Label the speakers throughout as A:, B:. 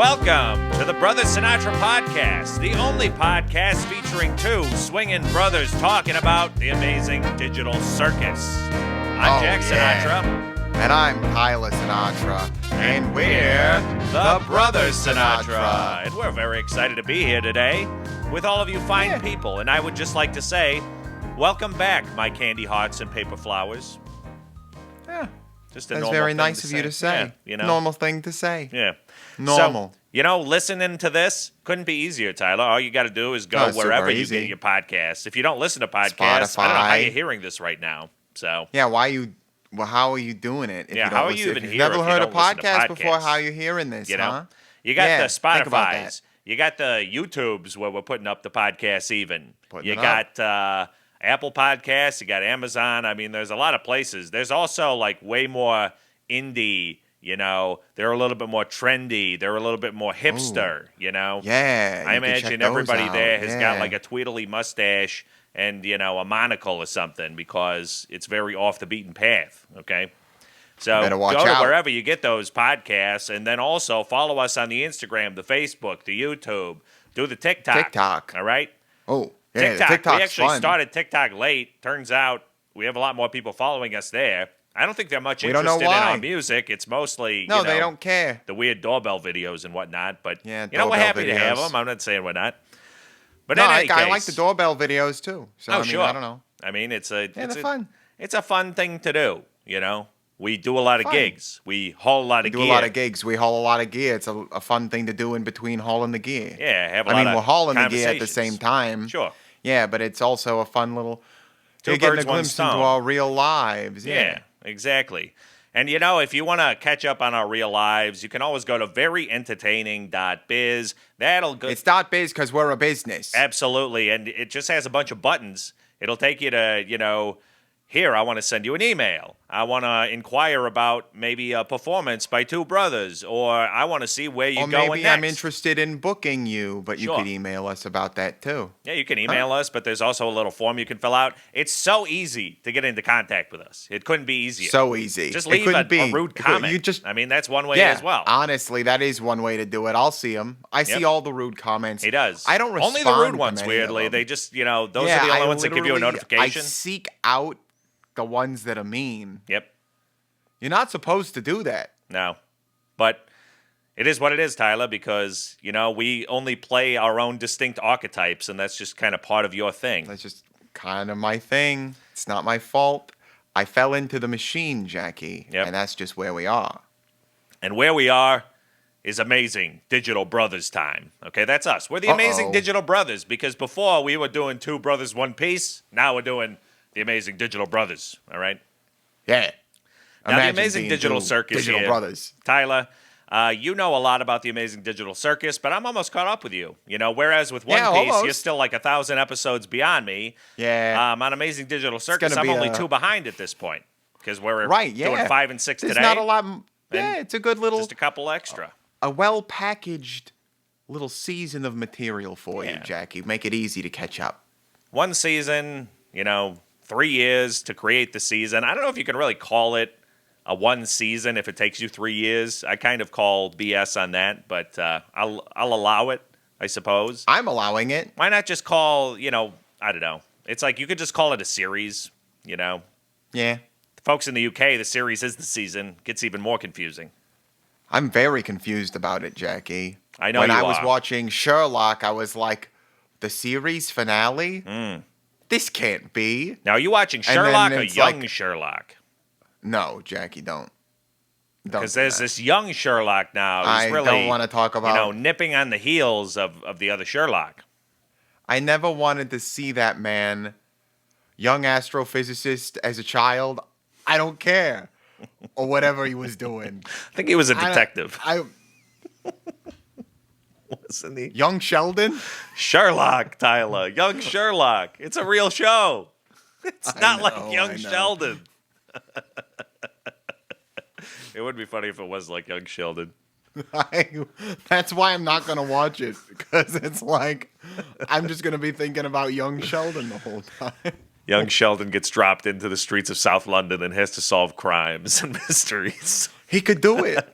A: Welcome to the Brothers Sinatra podcast, the only podcast featuring two swinging brothers talking about the amazing digital circus. I'm Jack Sinatra.
B: And I'm Tyler Sinatra.
A: And we're the Brothers Sinatra. And we're very excited to be here today with all of you fine people. And I would just like to say, welcome back, my candy hearts and paper flowers.
B: Yeah.
A: Just a
B: That's
A: normal
B: very
A: thing
B: nice
A: to
B: of you to say.
A: Yeah, you know?
B: Normal thing to say.
A: Yeah.
B: Normal.
A: So, listening to this couldn't be easier, Tyler. All you got to do is go wherever you get your podcasts. If you don't listen to podcasts,
B: Spotify.
A: I don't know how you're hearing this right now. So
B: yeah, how are you doing it? If
A: how are you even
B: If
A: here?
B: you've never
A: if you
B: heard a
A: don't listen to
B: podcast before, how are you hearing this?
A: You know,
B: huh?
A: You got the
B: think about
A: Spotify's,
B: that.
A: you got the YouTubes where we're putting up the podcasts. Even
B: Putting
A: you
B: it
A: got Apple Podcasts, you got Amazon. I mean, there's a lot of places. There's also like way more indie. You know, they're a little bit more trendy. They're a little bit more hipster, you know?
B: Yeah.
A: I imagine everybody there has got like
B: a
A: a tweedly mustache and, a monocle or something because it's very off the beaten path, okay? So
B: Better watch
A: go to
B: out.
A: wherever you get those podcasts and then also follow us on the Instagram, the Facebook, the YouTube, do the TikTok. All right?
B: Oh, yeah,
A: TikTok.
B: TikTok's
A: We actually
B: fun.
A: started TikTok late. Turns out we have a lot more people following us there. I don't think they're much
B: We don't know
A: interested in
B: why.
A: our music. It's mostly,
B: No, they don't care.
A: the we're doorbell videos and whatnot. But,
B: Yeah,
A: we're
B: doorbell
A: happy to have
B: videos.
A: them. I'm not saying we're not. But
B: No,
A: in
B: I
A: any case,
B: like the doorbell videos too. So
A: Oh, sure.
B: I don't know.
A: I mean, it's
B: they're fun.
A: It's a fun thing to do, We do a lot of
B: Fun.
A: gigs. We haul a lot of
B: Do
A: gear.
B: a lot of gigs. We haul a lot of gear. It's a fun thing to do in between hauling the gear.
A: Yeah, have a lot of
B: we're hauling the gear at the
A: conversations.
B: same time.
A: Sure.
B: Yeah, but it's also a fun little.
A: Two
B: You're getting
A: birds,
B: a
A: one
B: glimpse into
A: stone.
B: our real lives.
A: Yeah, exactly. And, if you want to catch up on our real lives, you can always go to veryentertaining.biz. That'll go.
B: It's .biz because we're a business.
A: Absolutely. And it just has a bunch of buttons. It'll take you to, here, I want to send you an email. I want to inquire about maybe a performance by two brothers, or I want to see where you're
B: Or
A: going
B: maybe
A: next.
B: I'm interested in booking you, but you
A: Sure.
B: could email us about that too.
A: Yeah, you can email us, but there's also a little form you can fill out. It's so easy to get into contact with us. It couldn't be easier.
B: So easy.
A: Just
B: It
A: leave
B: couldn't be.
A: a rude comment.
B: You just,
A: I mean, that's one way
B: yeah,
A: as well.
B: honestly, that is one way to do it. I'll see them. I see all the rude comments.
A: He does.
B: I don't respond
A: Only the rude
B: to
A: ones,
B: many of
A: weirdly.
B: them.
A: They just, those are the only ones that give you a
B: literally-
A: notification.
B: I seek out the ones that are mean.
A: Yep.
B: You're not supposed to do that.
A: No. But it is what it is, Tyler, because, we only play our own distinct archetypes, and that's just kind of part of your thing.
B: That's just kind of my thing. It's not my fault. I fell into the machine, Jackie,
A: Yep.
B: and that's just where we are.
A: And where we are is Amazing Digital Brothers time. Okay, that's us. We're the Amazing Digital Brothers, because before we were doing Two Brothers, One Piece. Now we're doing the Amazing Digital Brothers, all right?
B: Yeah.
A: Now,
B: Imagine
A: the Amazing
B: being
A: Digital
B: two
A: Circus
B: Digital
A: here.
B: brothers.
A: Tyler, you know a lot about the Amazing Digital Circus, but I'm almost caught up with you. Whereas with One
B: Yeah,
A: Piece, you're
B: almost.
A: still like 1,000 episodes beyond me.
B: Yeah.
A: On Amazing Digital Circus,
B: gonna
A: I'm
B: be
A: only
B: a-
A: 2 behind at this point because we're
B: Right, yeah.
A: doing 5 and 6
B: There's
A: today.
B: not a lot. Yeah, it's a good little,
A: Just a couple extra.
B: a well-packaged little season of material for you,
A: Yeah.
B: Jackie. Make it easy to catch up.
A: One season, 3 years to create the season. I don't know if you can really call it a one season if it takes you 3 years. I kind of call BS on that, but I'll allow it, I suppose.
B: I'm allowing it.
A: Why not just call, I don't know. It's like you could just call it a series,
B: Yeah.
A: The folks in the UK, the series is the season. Gets even more confusing.
B: I'm very confused about it, Jackie.
A: I know
B: when
A: you
B: I was
A: are.
B: watching Sherlock, I was like, the series finale?
A: Mm.
B: This can't be.
A: Now, are you watching
B: then
A: Sherlock or
B: it's
A: young
B: like-
A: Sherlock?
B: No, Jackie, don't.
A: Because there's this young Sherlock now.
B: I
A: Who's really,
B: don't want to talk about.
A: nipping on the heels of the other Sherlock.
B: I never wanted to see that man, young astrophysicist, as a child. I don't care. Or whatever he was doing.
A: I think he was a detective. Wasn't he?
B: Young Sheldon?
A: Sherlock, Tyler. Young Sherlock. It's a real show. It's not
B: know,
A: like
B: I
A: Young
B: know.
A: Sheldon. It would be funny if it was like Young Sheldon.
B: That's why I'm not going to watch it. Because it's like, I'm just going to be thinking about young Sheldon the whole time.
A: Young Sheldon gets dropped into the streets of South London and has to solve crimes and mysteries.
B: He could do it.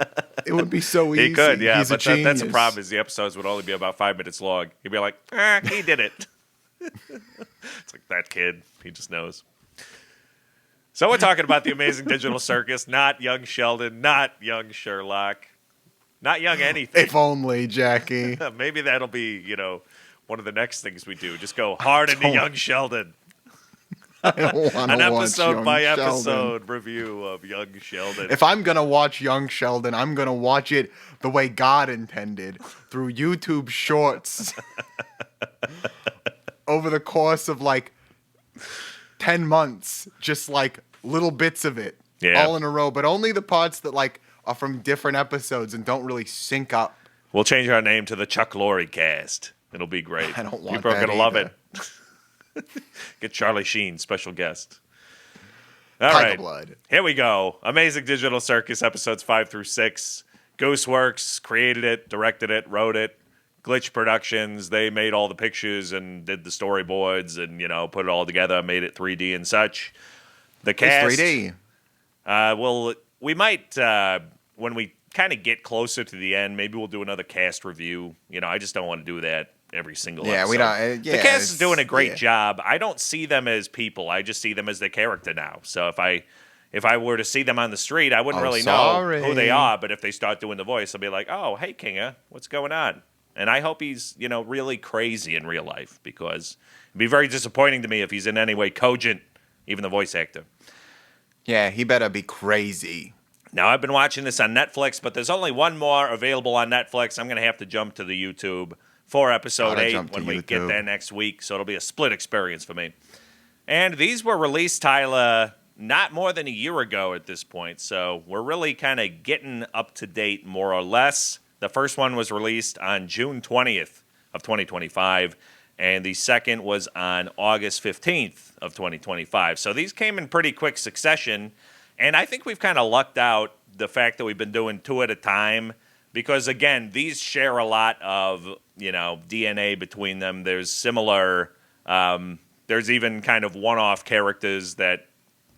B: It would be so easy.
A: He could, yeah.
B: He's
A: But
B: a
A: that's the
B: genius.
A: problem is the episodes would only be about 5 minutes long. He'd be like, he did it. It's like that kid. He just knows. So we're talking about the Amazing Digital Circus, not young Sheldon, not young Sherlock, not young anything.
B: If only, Jackie.
A: Maybe that'll be, one of the next things we do. Just go hard into young Sheldon.
B: I don't want to
A: An
B: watch
A: episode
B: Young
A: by
B: Sheldon.
A: episode review of young Sheldon.
B: If I'm going to watch Young Sheldon, I'm going to watch it the way God intended, through YouTube Shorts. Over the course of 10 months, just little bits of it, all in a row, but only the parts that are from different episodes and don't really sync up.
A: We'll change our name to the Chuck Lorre cast. It'll be great.
B: I don't want
A: People are
B: that
A: gonna love
B: either.
A: it. Get Charlie Sheen, special guest. All
B: Tiger
A: right,
B: Blood.
A: here we go. Amazing Digital Circus episodes 5 through 6. Gooseworx created it, directed it, wrote it. Glitch Productions, they made all the pictures and did the storyboards and put it all together, made it 3D and such. The cast,
B: It's 3D.
A: well, we might when we kind of get closer to the end, maybe we'll do another cast review. I just don't want to do that every single episode.
B: We don't.
A: The cast is doing a great job. I don't see them as people. I just see them as their character now. So if I were to see them on the street, I wouldn't really know who they are. But if they start doing the voice, I'll be like, oh, hey, Kinga, what's going on? And I hope he's, really crazy in real life, because it'd be very disappointing to me if he's in any way cogent, even the voice actor.
B: Yeah, he better be crazy.
A: Now, I've been watching this on Netflix, but there's only one more available on Netflix. I'm going to have to jump to the YouTube for episode 8 when we get there next week, so it'll be a split experience for me. And these were released, Tyler, not more than a year ago at this point, so we're really kind of getting up to date more or less. The first one was released on June 20th of 2025, and the second was on August 15th of 2025. So these came in pretty quick succession, and I think we've kind of lucked out the fact that we've been doing 2 at a time, because, again, these share a lot of, DNA between them. There's similar, there's even kind of one-off characters that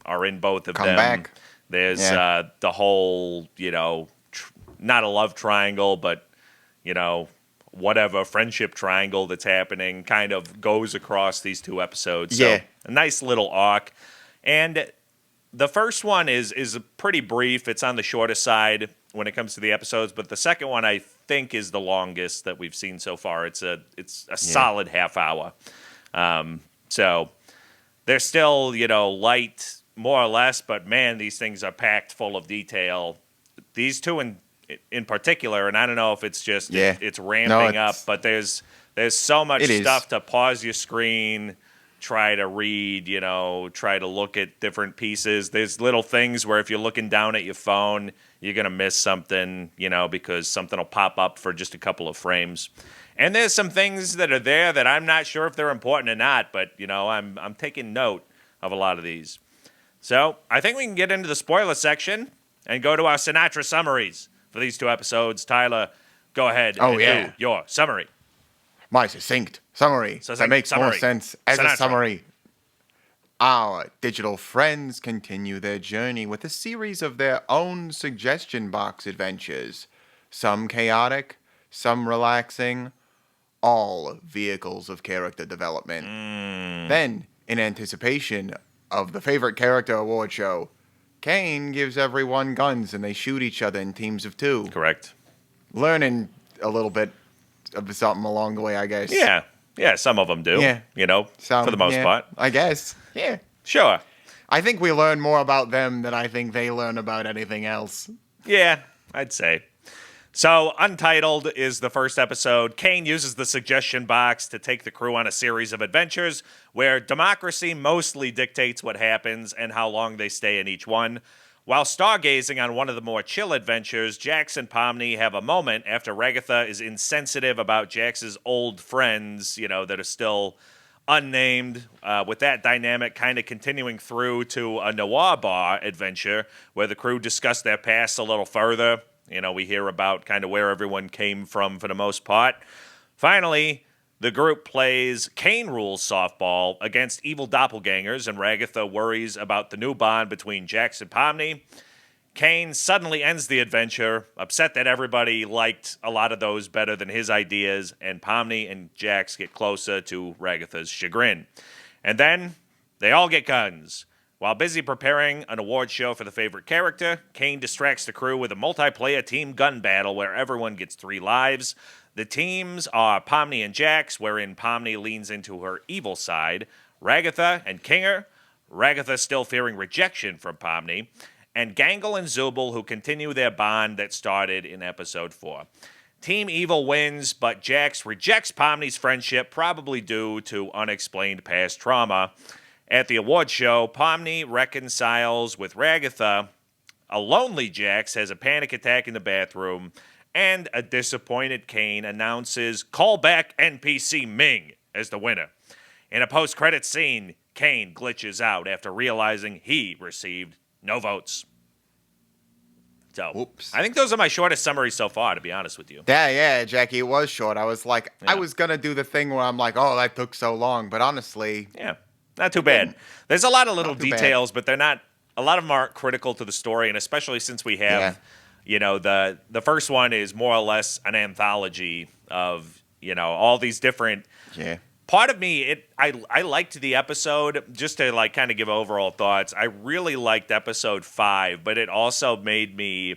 A: are in both of them.
B: Come back.
A: There's the whole, not a love triangle, but, whatever friendship triangle that's happening kind of goes across these 2 episodes. So a nice little arc. And the first one is pretty brief. It's on the shorter side when it comes to the episodes, but the second one I think is the longest that we've seen so far. It's a solid half hour. So they're still, light more or less, but man, these things are packed full of detail. These 2 in particular, and I don't know if it's just it's ramping up, but there's so much stuff to pause your screen, try to read, try to look at different pieces. There's little things where if you're looking down at your phone, you're going to miss something, because something will pop up for just a couple of frames. And there's some things that are there that I'm not sure if they're important or not, but, I'm taking note of a lot of these. So I think we can get into the spoiler section and go to our Sinatra summaries for these 2 episodes. Tyler, go ahead and do your summary.
B: My succinct summary. That makes more sense as a summary. Our digital friends continue their journey with a series of their own suggestion box adventures. Some chaotic, some relaxing, all vehicles of character development. Then, in anticipation of the Favorite Character Award show, Kane gives everyone guns and they shoot each other in teams of 2.
A: Correct.
B: Learning a little bit of something along the way, I guess.
A: Yeah, some of them do.
B: Yeah.
A: For the most part.
B: I guess. Yeah.
A: Sure.
B: I think we learn more about them than I think they learn about anything else.
A: Yeah, I'd say. So, Untitled is the first episode. Kane uses the suggestion box to take the crew on a series of adventures where democracy mostly dictates what happens and how long they stay in each one. While stargazing on one of the more chill adventures, Jax and Pomni have a moment after Ragatha is insensitive about Jax's old friends, that are still unnamed, with that dynamic kind of continuing through to a noir bar adventure where the crew discuss their past a little further. We hear about kind of where everyone came from for the most part. Finally, the group plays Kane Rules softball against evil doppelgangers, and Ragatha worries about the new bond between Jax and Pomni. Kane suddenly ends the adventure, upset that everybody liked a lot of those better than his ideas, and Pomni and Jax get closer to Ragatha's chagrin. And then they all get guns. While busy preparing an award show for the favorite character, Kane distracts the crew with a multiplayer team gun battle where everyone gets 3 lives. The teams are Pomni and Jax, wherein Pomni leans into her evil side, Ragatha and Kinger, Ragatha still fearing rejection from Pomni, and Gangle and Zubul, who continue their bond that started in episode 4. Team Evil wins, but Jax rejects Pomni's friendship, probably due to unexplained past trauma. At the award show, Pomni reconciles with Ragatha. A lonely Jax has a panic attack in the bathroom, and a disappointed Kane announces callback NPC Ming as the winner. In a post-credits scene, Kane glitches out after realizing he received no votes. So,
B: oops.
A: I think those are my shortest summaries so far, to be honest with you.
B: Yeah, Jackie, it was short. I was like, I was going to do the thing where I'm like, oh, that took so long. But honestly...
A: yeah, not too bad. There's a lot of little details, but they're not... a lot of them aren't critical to the story, and especially since we have... the first one is more or less an anthology of, all these different...
B: yeah.
A: Part of me, I liked the episode, just to like kind of give overall thoughts. I really liked episode 5, but it also made me,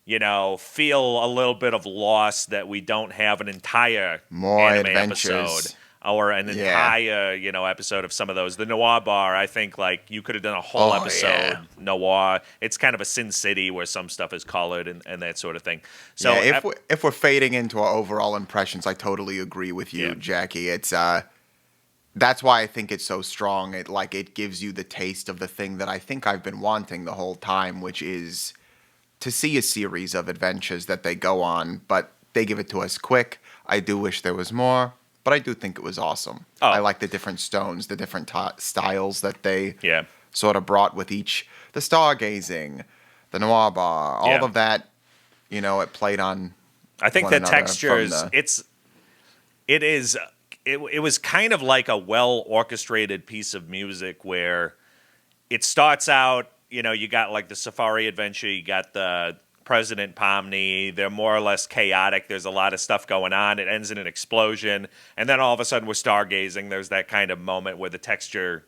A: feel a little bit of loss that we don't have an entire
B: more
A: anime
B: adventures.
A: Episode. Or an entire, episode of some of those. The Noir Bar, I think, like, you could have done a whole episode, Noir. It's kind of a Sin City where some stuff is colored and that sort of thing. So
B: if we're fading into our overall impressions, I totally agree with you, Jackie. It's that's why I think it's so strong. It gives you the taste of the thing that I think I've been wanting the whole time, which is to see a series of adventures that they go on, but they give it to us quick. I do wish there was more. But I do think it was awesome. Oh. I like the different stones, the different styles that they sort of brought with each. The stargazing, the noir bar, all of that, it played on.
A: I think the textures, it was kind of like a well-orchestrated piece of music where it starts out, you got like the safari adventure, you got the President Pomni, they're more or less chaotic. There's a lot of stuff going on. It ends in an explosion. And then all of a sudden we're stargazing. There's that kind of moment where the texture,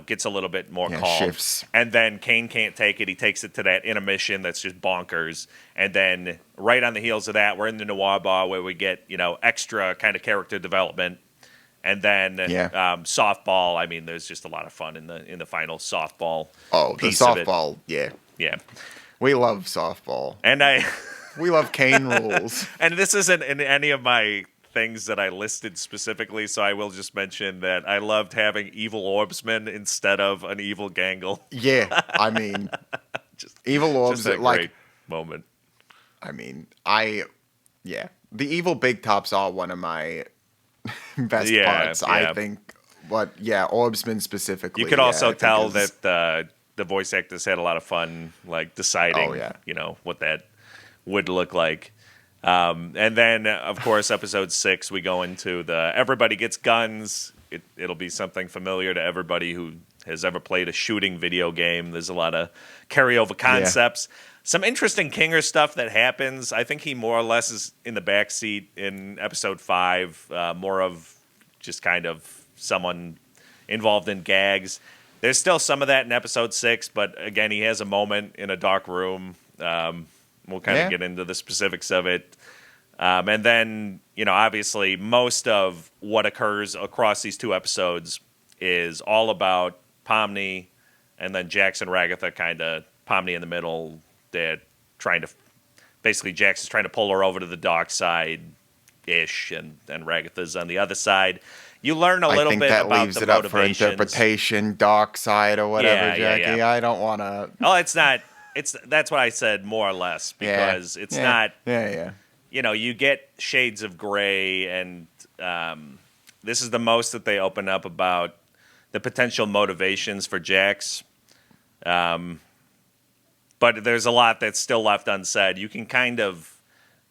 A: gets a little bit more calm.
B: Shifts.
A: And then Kane can't take it. He takes it to that intermission that's just bonkers. And then right on the heels of that, we're in the Noir Bar where we get, extra kind of character development. And then softball. I mean, there's just a lot of fun in the final softball.
B: Oh, the softball, yeah. We love softball.
A: And
B: we love Kane rules.
A: And this isn't in any of my things that I listed specifically, so I will just mention that I loved having evil orbsman instead of an evil Gangle.
B: Yeah, I mean, evil orbs
A: just a great moment.
B: I mean, the evil big tops are one of my best parts. I think, but orbsman specifically.
A: You could also tell that the voice actors had a lot of fun, like deciding, what that would look like. And then, of course, episode 6, we go into the everybody gets guns. It'll be something familiar to everybody who has ever played a shooting video game. There's a lot of carryover concepts. Some interesting Kinger stuff that happens. I think he more or less is in the backseat in episode 5, more of just kind of someone involved in gags. There's still some of that in episode 6, but again, he has a moment in a dark room. We'll kind of get into the specifics of it. And then, obviously, most of what occurs across these 2 episodes is all about Pomni and then Jax and Ragatha, kind of Pomni in the middle. They're trying to, basically, Jax is trying to pull her over to the dark side-ish, and Ragatha's on the other side. You learn a little bit about the motivations. I think that leaves it up for
B: interpretation, dark side or whatever, Jackie. I don't want to...
A: Oh, it's not... That's what I said, more or less, because it's not... You get shades of gray, and this is the most that they open up about the potential motivations for Jax. But there's a lot that's still left unsaid. You can kind of...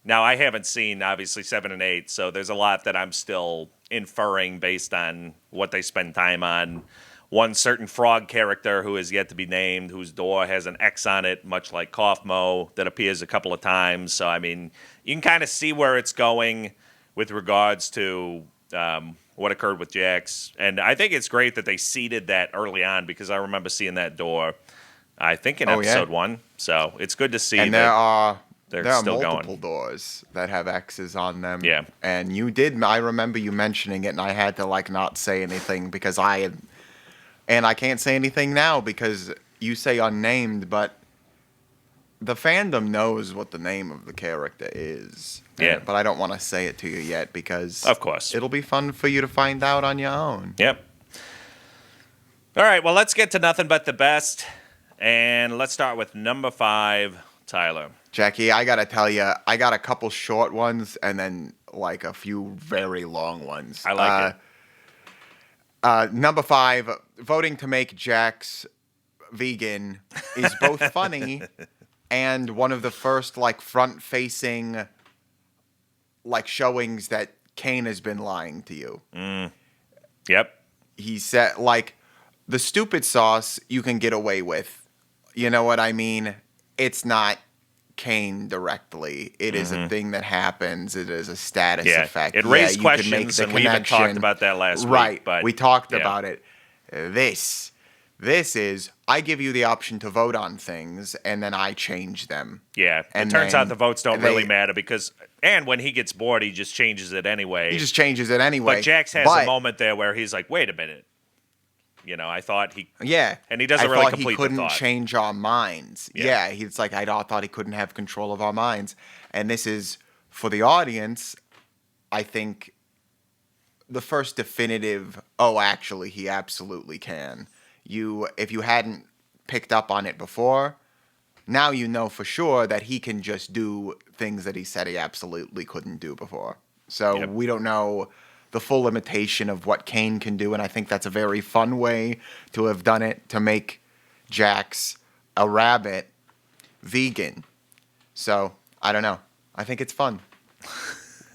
A: Now, I haven't seen, obviously, 7 and 8, so there's a lot that I'm still inferring based on what they spend time on, one certain frog character who is yet to be named, whose door has an X on it, much like Kaufmo, that appears a couple of times. So, I mean, you can kind of see where it's going with regards to what occurred with Jax. And I think it's great that they seeded that early on, because I remember seeing that door, I think, in episode 1. So it's good to see
B: and
A: that
B: there
A: they're
B: are
A: still
B: multiple
A: going.
B: doors that have X's on them.
A: Yeah.
B: And I remember you mentioning it, and I had to, like, not say anything because and I can't say anything now because you say unnamed, but the fandom knows what the name of the character is.
A: Yeah.
B: But I don't want to say it to you yet because,
A: of course,
B: it'll be fun for you to find out on your own.
A: Yep. All right, well, let's get to nothing but the best. And let's start with number 5, Tyler.
B: Jackie, I got to tell you, I got a couple short ones and then, like, a few very long ones.
A: I like
B: it. Number 5, voting to make Jax vegan is both funny and one of the first, like, front-facing, like, showings that Kane has been lying to you.
A: Yep.
B: He said, like, the stupid sauce you can get away with. You know what I mean? It's not Kane directly. It is a thing that happens. It is a status effect.
A: It raised questions,
B: can make the
A: and we even talked about that last week.
B: Right,
A: but
B: we talked about it. This is, I give you the option to vote on things, and then I change them.
A: Yeah,
B: and
A: it turns out the votes don't really matter because, and when he gets bored, he just changes it anyway.
B: He just changes it anyway.
A: But Jax has a moment there where he's like, wait a minute. You know, I thought he...
B: Yeah.
A: And he doesn't really complete the thought.
B: He couldn't change our minds. Yeah, he's like, I thought he couldn't have control of our minds. And this is, for the audience, I think, the first definitive, actually, he absolutely can. If you hadn't picked up on it before, now you know for sure that he can just do things that he said he absolutely couldn't do before. So we don't know the full limitation of what Kane can do, and I think that's a very fun way to have done it, to make Jax a rabbit vegan. So, I don't know. I think it's fun.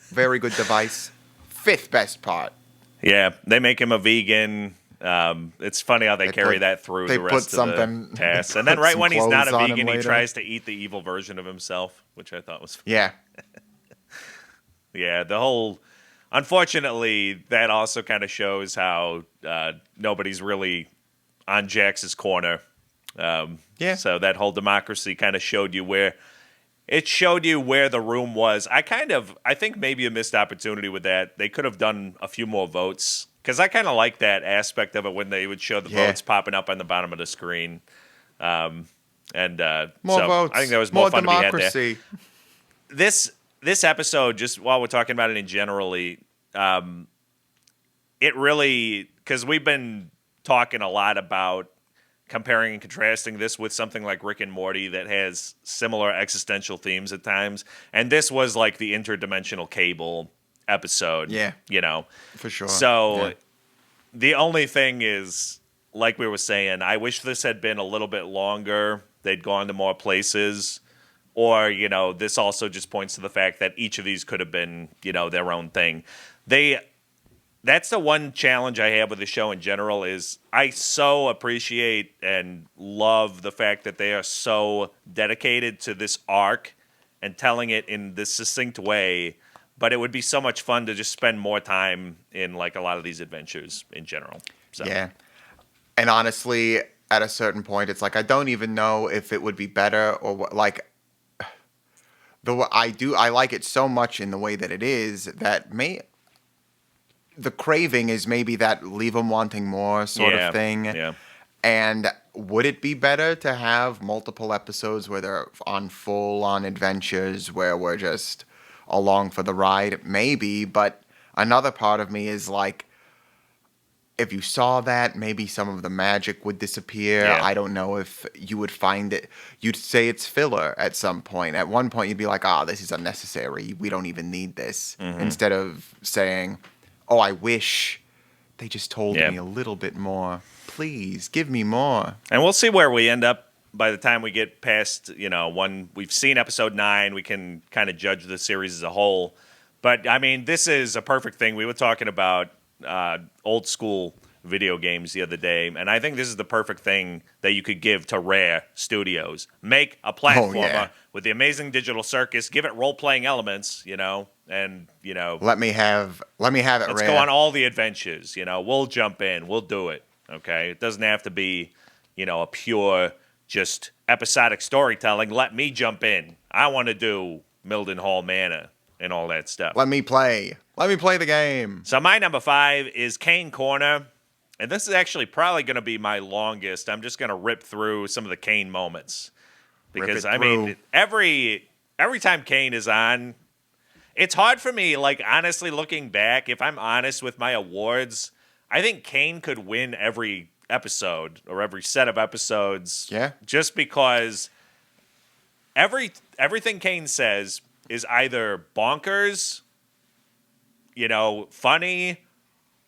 B: Very good device. 5th best part.
A: Yeah, they make him a vegan. It's funny how they carry that through the rest of the tasks. And then right when he's not a vegan, he tries to eat the evil version of himself, which I thought was funny.
B: Yeah.
A: Yeah, the whole... Unfortunately, that also kind of shows how nobody's really on Jax's corner. So that whole democracy kind of showed you where the room was. I think maybe a missed opportunity with that. They could have done a few more votes, because I kind of like that aspect of it when they would show the votes popping up on the bottom of the screen.
B: More votes.
A: I think there was more fun
B: democracy.
A: To be had there. This episode, just while we're talking about it in generally, it really, because we've been talking a lot about comparing and contrasting this with something like Rick and Morty that has similar existential themes at times. And this was like the interdimensional cable episode.
B: Yeah.
A: You know?
B: For sure.
A: So the only thing is, like we were saying, I wish this had been a little bit longer. They'd gone to more places. Or, you know, this also just points to the fact that each of these could have been, you know, their own thing. That's the one challenge I have with the show in general is I so appreciate and love the fact that they are so dedicated to this arc and telling it in this succinct way. But it would be so much fun to just spend more time in, like, a lot of these adventures in general. So.
B: Yeah. And honestly, at a certain point, it's like I don't even know if it would be better or what, like... I like it so much in the way that it is that the craving is maybe that leave them wanting more sort of thing.
A: Yeah.
B: And would it be better to have multiple episodes where they're on full-on adventures where we're just along for the ride? Maybe, but another part of me is like, if you saw that, maybe some of the magic would disappear.
A: Yeah.
B: I don't know if you would find it. You'd say it's filler at some point. At one point, you'd be like, this is unnecessary. We don't even need this.
A: Mm-hmm.
B: Instead of saying, I wish they just told me a little bit more. Please, give me more.
A: And we'll see where we end up by the time we get past, you know, we've seen episode 9. We can kind of judge the series as a whole. But, I mean, this is a perfect thing. We were talking about old school video games the other day, and I think this is the perfect thing that you could give to Rare Studios. Make a platformer with the Amazing Digital Circus, give it role-playing elements, and,
B: Let me have it,
A: let's
B: Rare.
A: go on all the adventures, we'll jump in, we'll do it, okay? It doesn't have to be, a pure, just episodic storytelling. Let me jump in. I want to do Mildenhall Manor and all that stuff.
B: Let me play the game.
A: So my number 5 is Kane Corner. And this is actually probably going to be my longest. I'm just going to rip through some of the Kane moments. Because, every time Kane is on, it's hard for me, honestly, looking back, if I'm honest with my awards, I think Kane could win every episode or every set of episodes.
B: Yeah.
A: Just because everything Kane says is either bonkers, funny,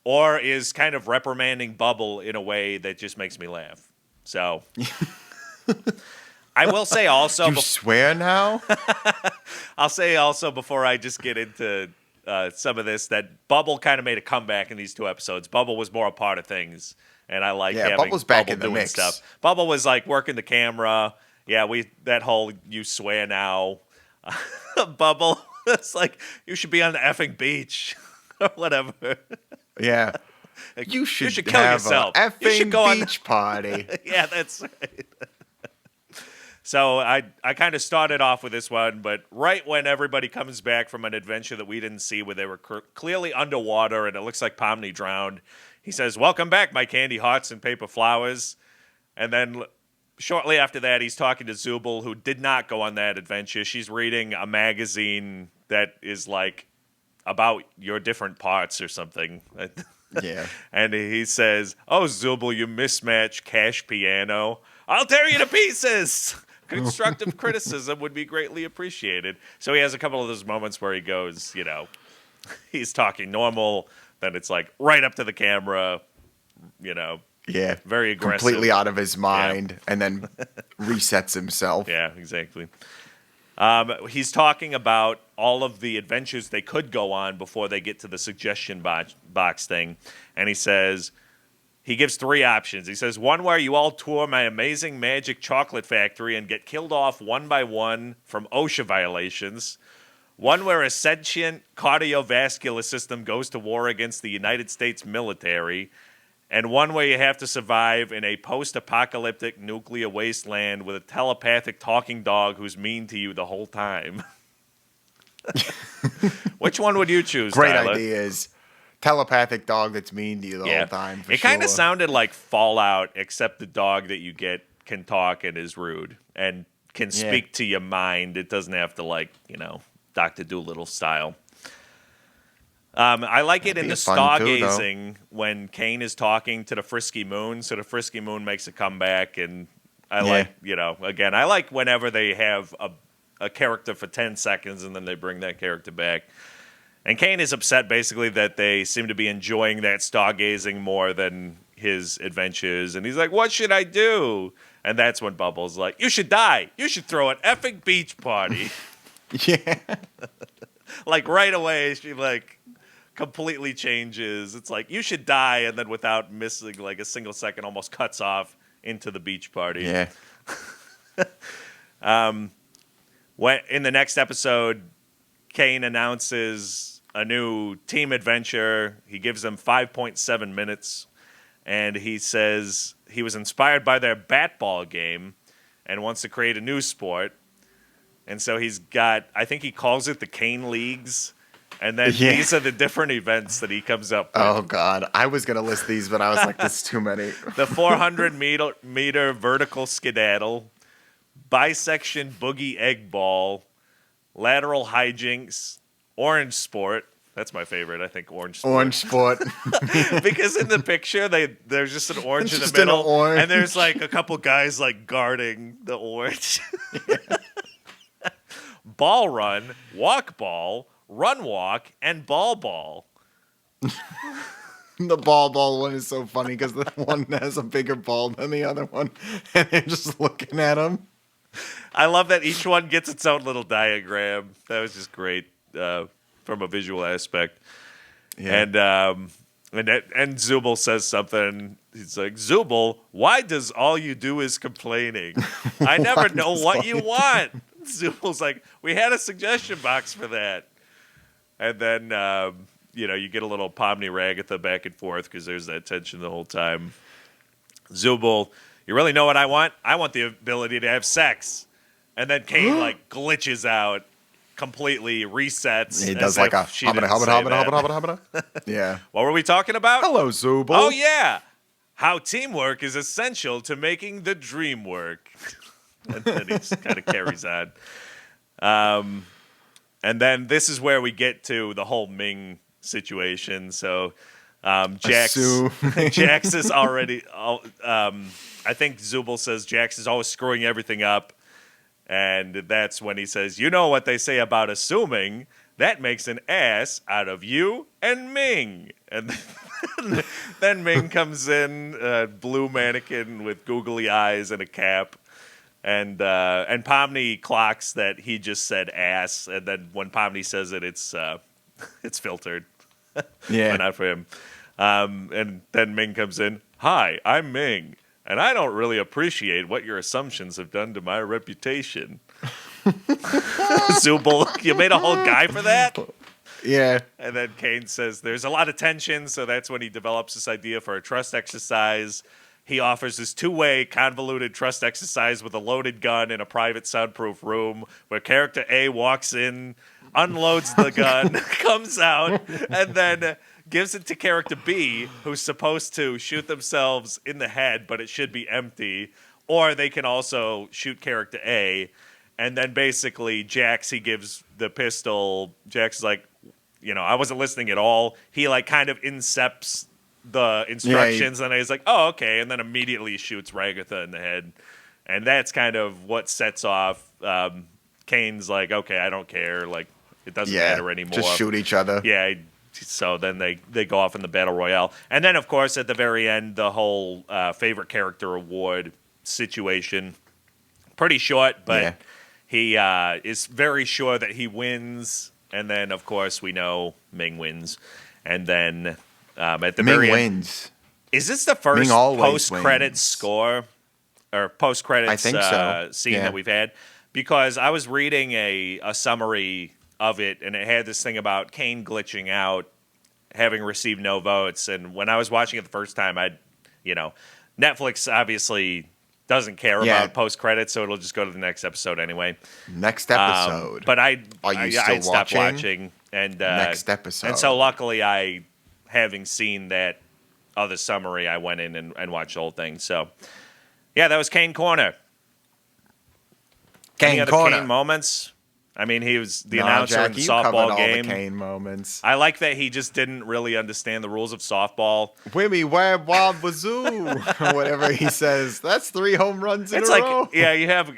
A: or is kind of reprimanding Bubble in a way that just makes me laugh. So, I will say also...
B: You swear now?
A: I'll say also, before I just get into some of this, that Bubble kind of made a comeback in these 2 episodes. Bubble was more a part of things, and I like having
B: Bubble's back
A: Bubble
B: in the
A: doing
B: mix.
A: stuff. Bubble was, working the camera. Yeah, that whole you swear now. Bubble, it's like, you should be on the effing beach. Or whatever.
B: Yeah. You should
A: kill
B: have
A: yourself.
B: a
A: You should
B: effing
A: go
B: beach party.
A: Yeah, that's right. So I kind of started off with this one, but right when everybody comes back from an adventure that we didn't see where they were clearly underwater and it looks like Pomni drowned, he says, "Welcome back, my candy hearts and paper flowers." And then shortly after that, he's talking to Zubul, who did not go on that adventure. She's reading a magazine that is about your different parts or something.
B: Yeah.
A: And he says, "Oh, Zubul, you mismatch cash piano. I'll tear you to pieces." Constructive criticism would be greatly appreciated. So he has a couple of those moments where he goes, he's talking normal, then it's right up to the camera,
B: Yeah.
A: very aggressive.
B: Completely out of his mind, and then resets himself.
A: Yeah, exactly. He's talking about all of the adventures they could go on before they get to the suggestion box thing. And he gives 3 options. He says, 1 where you all tour my amazing magic chocolate factory and get killed off one by one from OSHA violations. 1 where a sentient cardiovascular system goes to war against the United States military. And 1 where you have to survive in a post-apocalyptic nuclear wasteland with a telepathic talking dog who's mean to you the whole time. Which one would you choose,
B: Great
A: Tyler?
B: ideas. Telepathic dog that's mean to you the whole time.
A: It kind of sounded like Fallout, except the dog that you get can talk and is rude and can speak to your mind. It doesn't have to Dr. Dolittle style. I like it in the stargazing when Kane is talking to the Frisky Moon. So the Frisky Moon makes a comeback, and I like whenever they have a character for 10 seconds and then they bring that character back. And Kane is upset basically that they seem to be enjoying that stargazing more than his adventures. And he's like, "What should I do?" And that's when Bubbles like, "You should die. You should throw an effing beach party."
B: Yeah.
A: Right away, she completely changes. It's like, "You should die," and then without missing a single second, almost cuts off into the beach party.
B: Yeah.
A: When in the next episode, Kane announces a new team adventure. He gives them 5.7 minutes, and he says he was inspired by their bat-ball game and wants to create a new sport. And so he's got, I think he calls it the Kane Leagues. And then these are the different events that he comes up with.
B: Oh, God. I was going to list these, but I was like, this is too many.
A: The 400-meter vertical skedaddle, bisection boogie egg ball, lateral hijinks, orange sport. That's my favorite, I think, orange sport.
B: Orange sport.
A: Because in the picture, there's just an orange in the middle, and there's a couple guys guarding the orange. Ball run, walk ball, run walk, and ball ball.
B: The ball one is so funny because the one has a bigger ball than the other one, and they're just looking at him.
A: I love that each one gets its own little diagram. That was just great from a visual aspect. Yeah. And And Zubul says something. He's like, Zubul, why does all you do is complaining? I never know what you want. Zubul's like, we had a suggestion box for that. And then, you get a little Pomni Ragatha back and forth because there's that tension the whole time. Zubul, you really know what I want? I want the ability to have sex. And then Kane, glitches out. Completely resets.
B: He does like a hobbit. Yeah.
A: What were we talking about?
B: Hello, Zubul.
A: Oh, yeah. How teamwork is essential to making the dream work. And then he kind of carries on. And then this is where we get to the whole Ming situation. So Jax is already... I think Zubul says Jax is always screwing everything up. And that's when he says, you know what they say about assuming, that makes an ass out of you and Ming. And then Ming comes in, blue mannequin with googly eyes and a cap. And Pomni clocks that he just said ass. And then when Pomni says it, it's filtered.
B: Yeah.
A: But not for him. And then Ming comes in, hi, I'm Ming. And I don't really appreciate what your assumptions have done to my reputation. Zubul, you made a whole guy for that?
B: Yeah.
A: And then Kane says there's a lot of tension, so that's when he develops this idea for a trust exercise. He offers this two-way convoluted trust exercise with a loaded gun in a private soundproof room where character A walks in, unloads the gun, comes out, and then gives it to character B, who's supposed to shoot themselves in the head, but it should be empty. Or they can also shoot character A. And then basically Jax, he gives the pistol. Jax is like, I wasn't listening at all. He kind of incepts the instructions, and he's like, oh, okay. And then immediately shoots Ragatha in the head. And that's kind of what sets off. Kane's like, okay, I don't care. It doesn't matter anymore.
B: Just shoot each other.
A: Yeah. So then they go off in the Battle Royale. And then, of course, at the very end, the whole favorite character award situation. Pretty short, but he is very sure that he wins. And then, of course, we know Ming wins. And then at the very end...
B: wins.
A: Is this the first post-credits score? Or post-credits scene that we've had? Because I was reading a summary of it, and it had this thing about Kane glitching out, having received no votes. And when I was watching it the first time, Netflix obviously doesn't care about post credits, so it'll just go to the next episode anyway.
B: Next episode.
A: But I
B: stopped
A: watching, and
B: next episode.
A: And so luckily, having seen that other summary, I went in and watched the whole thing. So yeah, that was Kane Corner. Any other Kane moments? I mean, he was the announcer in the softball game.
B: All the Kane moments.
A: I like that he just didn't really understand the rules of softball.
B: Wimmy, wab, wob, wazoo, whatever he says. That's 3 home runs in a row.
A: Yeah, you have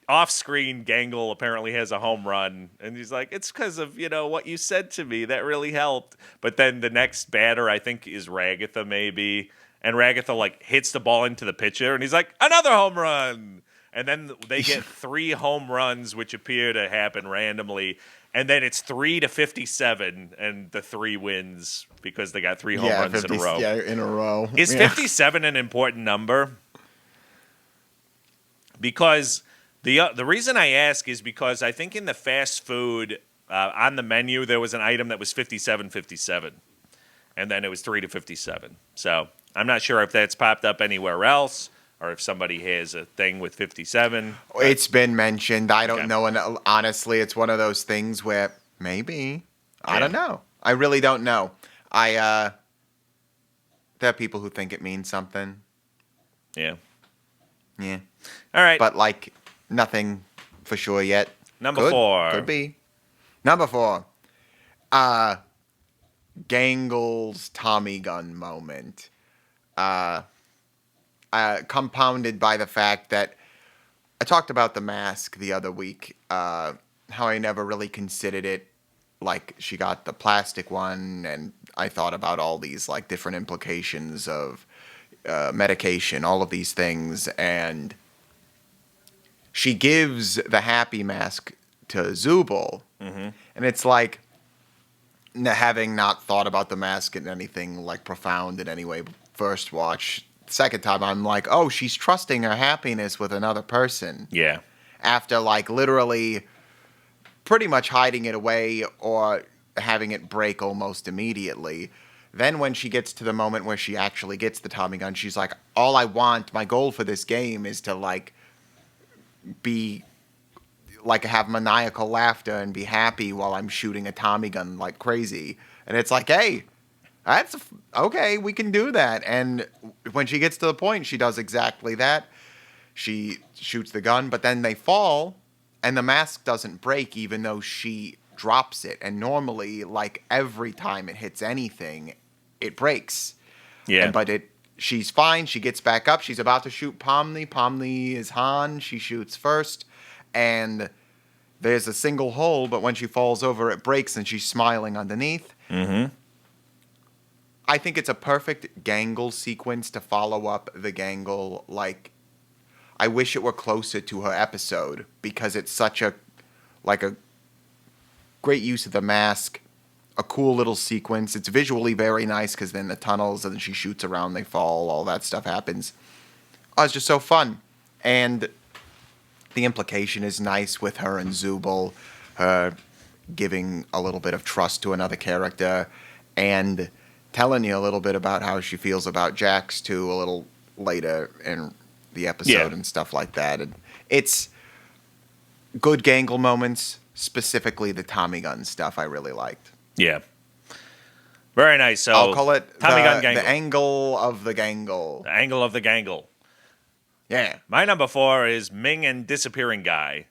A: off-screen. Gangle apparently has a home run, and he's like, "It's because of what you said to me that really helped." But then the next batter, I think, is Ragatha maybe, and Ragatha hits the ball into the pitcher, and he's like, "Another home run." And then they get 3 home runs, which appear to happen randomly. And then it's 3-57, and the 3 wins because they got 3 home runs in a row.
B: Yeah, in a row.
A: Is 57 an important number? Because the reason I ask is because I think in the fast food, on the menu, there was an item that was 57.57. And then it was 3-57. So I'm not sure if that's popped up anywhere else, or if somebody has a thing with 57.
B: It's been mentioned. I don't know. And honestly, it's one of those things where maybe. I don't know. I really don't know. There are people who think it means something.
A: Yeah.
B: Yeah.
A: All right.
B: But, nothing for sure yet.
A: Number 4.
B: Could be. Number 4. Gangle's Tommy gun moment. Compounded by the fact that I talked about the mask the other week, how I never really considered it. She got the plastic one, and I thought about all these different implications of medication, all of these things, and she gives the happy mask to Zubul, and it's having not thought about the mask in anything like profound in any way first watch, second time I'm like, oh, she's trusting her happiness with another person.
A: Yeah.
B: After like literally pretty much hiding it away or having it break almost immediately. Then when she gets to the moment where she actually gets the Tommy gun, she's like, all I want, my goal for this game is to like be like have maniacal laughter and be happy while I'm shooting a Tommy gun like crazy. And it's like, hey, that's okay, we can do that. And when she gets to the point, she does exactly that. She shoots the gun, but then they fall and the mask doesn't break even though she drops it. And normally, like every time it hits anything, it breaks.
A: Yeah.
B: But she's fine. She gets back up. She's about to shoot Pomni. Pomni is Han. She shoots first. And there's a single hole, but when she falls over, it breaks, and she's smiling underneath.
A: Mm-hmm.
B: I think it's a perfect Gangle sequence to follow up the Gangle. Like, I wish it were closer to her episode, because it's such a great use of the mask, a cool little sequence. It's visually very nice, because then the tunnels, and then she shoots around, they fall, all that stuff happens. Oh, it's just so fun. And the implication is nice with her and Zubul, her giving a little bit of trust to another character, and telling you a little bit about how she feels about Jax too a little later in the episode and stuff like that. And it's good Gangle moments, specifically the Tommy gun stuff I really liked.
A: Yeah. Very nice. So
B: I'll call it
A: Tommy gun Gangle.
B: The angle of the Gangle.
A: The angle of the Gangle.
B: Yeah.
A: My number 4 is Ming and Disappearing Guy.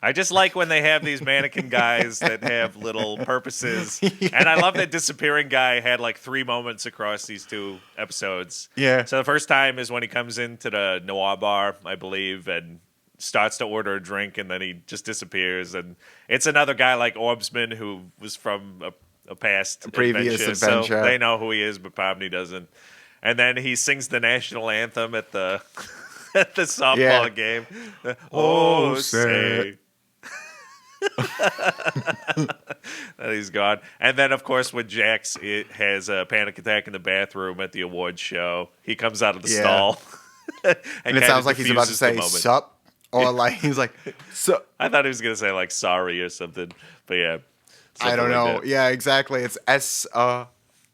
A: I just like when they have these mannequin guys that have little purposes. Yeah. And I love that Disappearing Guy had like 3 moments across these 2 episodes.
B: Yeah.
A: So the first time is when he comes into the Noir bar, I believe, and starts to order a drink, and then he just disappears. And it's another guy like Orbsman who was from a previous adventure. So they know who he is, but Pomni doesn't. And then he sings the national anthem at the at the softball game. Oh, say. And he's gone. And then, of course, when Jax has a panic attack in the bathroom at the awards show, he comes out of the stall.
B: and it sounds like he's about to say, sup. Or like, he's like, sup.
A: I thought he was going to say, like, sorry or something. But yeah.
B: I don't know. Like yeah, exactly. It's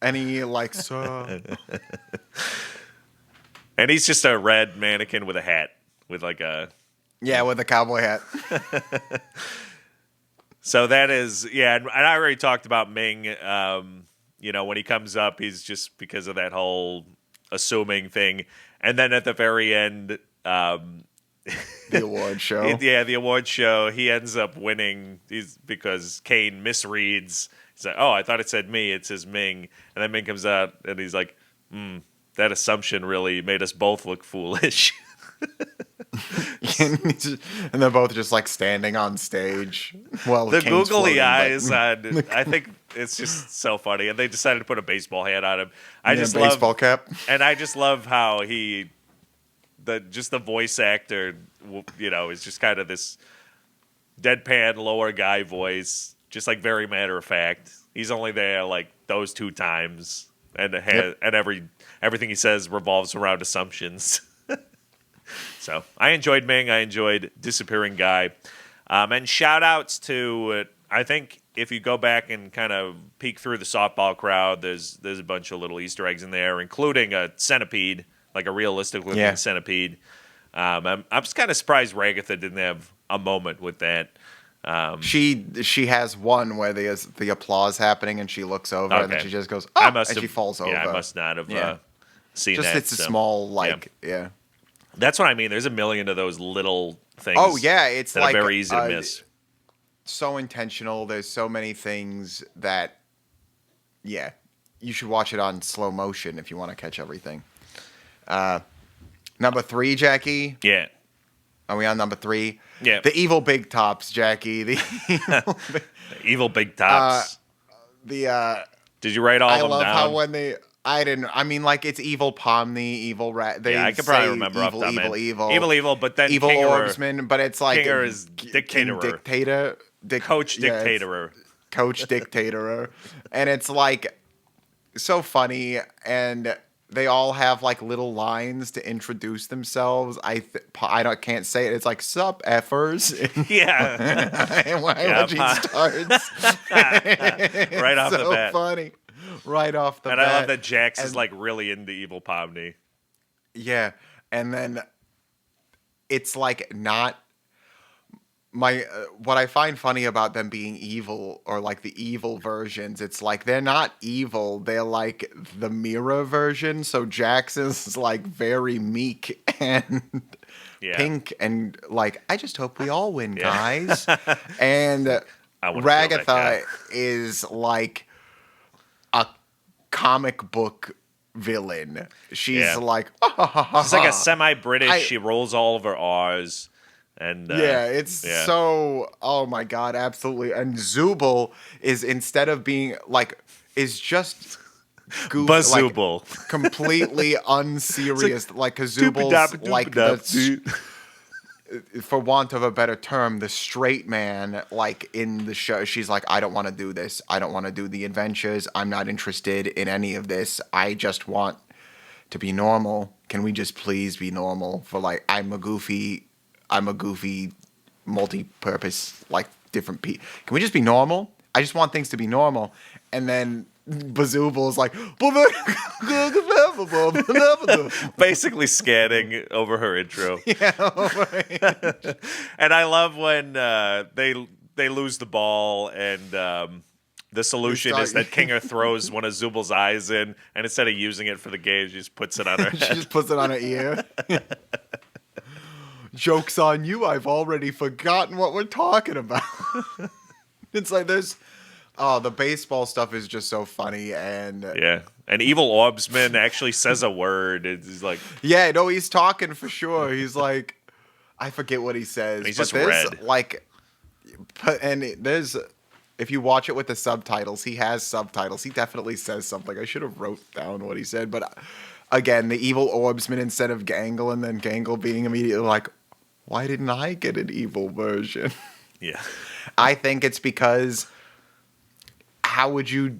B: any like, so.
A: And he's just a red mannequin with a hat. With like a...
B: Yeah, with a cowboy hat.
A: So that is... Yeah, and I already talked about Ming. You know, when he comes up, he's just because of that whole assuming thing. And then at the very end...
B: the award show.
A: The award show. He ends up winning because Kane misreads. He's like, oh, I thought it said me. It says Ming. And then Ming comes out, and he's like, that assumption really made us both look foolish.
B: And they're both just like standing on stage. Well,
A: the Kane's googly eyes on. I think it's just so funny. And they decided to put a baseball hat on him.
B: Baseball cap.
A: And I just love how the voice actor, you know, is just kind of this deadpan lower guy voice, just like very matter of fact. He's only there like those 2 times, and everything he says revolves around assumptions. So I enjoyed Ming. I enjoyed Disappearing Guy, and shout outs to I think if you go back and kind of peek through the softball crowd, there's a bunch of little Easter eggs in there, including a centipede. Like a realistic-looking centipede. I'm just kind of surprised Ragatha didn't have a moment with that.
B: She has one where there's the applause happening, and she looks over, and then she just goes, oh, and she falls over.
A: Yeah, I must not have seen
B: just
A: that.
B: It's a small, yeah.
A: That's what I mean. There's a million of those little things.
B: Oh, yeah. It's
A: that
B: like
A: are very easy to miss.
B: So intentional. There's so many things that, you should watch it on slow motion if you want to catch everything. Number 3, Jackie.
A: Yeah.
B: Are we on number 3?
A: Yeah.
B: The evil big tops, Jackie. The
A: evil big tops. Did you write all of them down?
B: I love how when they... I didn't... I mean, like, it's evil Pomni, evil Rat...
A: I could probably remember
B: evil,
A: off the
B: evil,
A: but then
B: evil
A: Kinger,
B: Orbsman, but it's like...
A: Kinger is dictator.
B: Coach
A: dictator.
B: coach dictator, and it's like so funny, and they all have like little lines to introduce themselves. Can't say it. It's like sup effers.
A: Yeah.
B: And when she starts,
A: right off the bat.
B: So funny. Right off the bat.
A: And I love that Jax is like really into Evil Pomni.
B: Yeah, and then it's like not what I find funny about them being evil, or like the evil versions, it's like they're not evil, they're like the mirror version. So Jax is like very meek and pink and like, I just hope we all win, guys. And Ragatha is like a comic book villain. She's like,
A: she's like a semi-British. She rolls all of her R's. And
B: so, oh my God, absolutely. And Zubul is, instead of being like, is just
A: Bazubul,
B: like, completely unserious. Like Zubul's like for want of a better term, the straight man, like in the show. She's like, I don't want to do this. I don't want to do the adventures. I'm not interested in any of this. I just want to be normal. Can we just please be normal? For like, I'm a goofy, multi-purpose, like different people. Can we just be normal? I just want things to be normal. And then Bazubul is like,
A: basically scanning over her intro.
B: Yeah.
A: And I love when they lose the ball, and the solution is that Kinger throws one of Zubul's eyes in, and instead of using it for the game, she just puts it on her head.
B: She just puts it on her ear. Joke's on you, I've already forgotten what we're talking about. It's like the baseball stuff is just so funny. And
A: and Evil Orbsman actually says a word. It's like,
B: he's talking for sure. He's like, I forget what he says.
A: And he's just red.
B: Like, there's, if you watch it with the subtitles, he has subtitles. He definitely says something. I should have wrote down what he said, but again, the Evil Orbsman instead of Gangle, and then Gangle being immediately like, why didn't I get an evil version?
A: Yeah.
B: I think it's because how would you...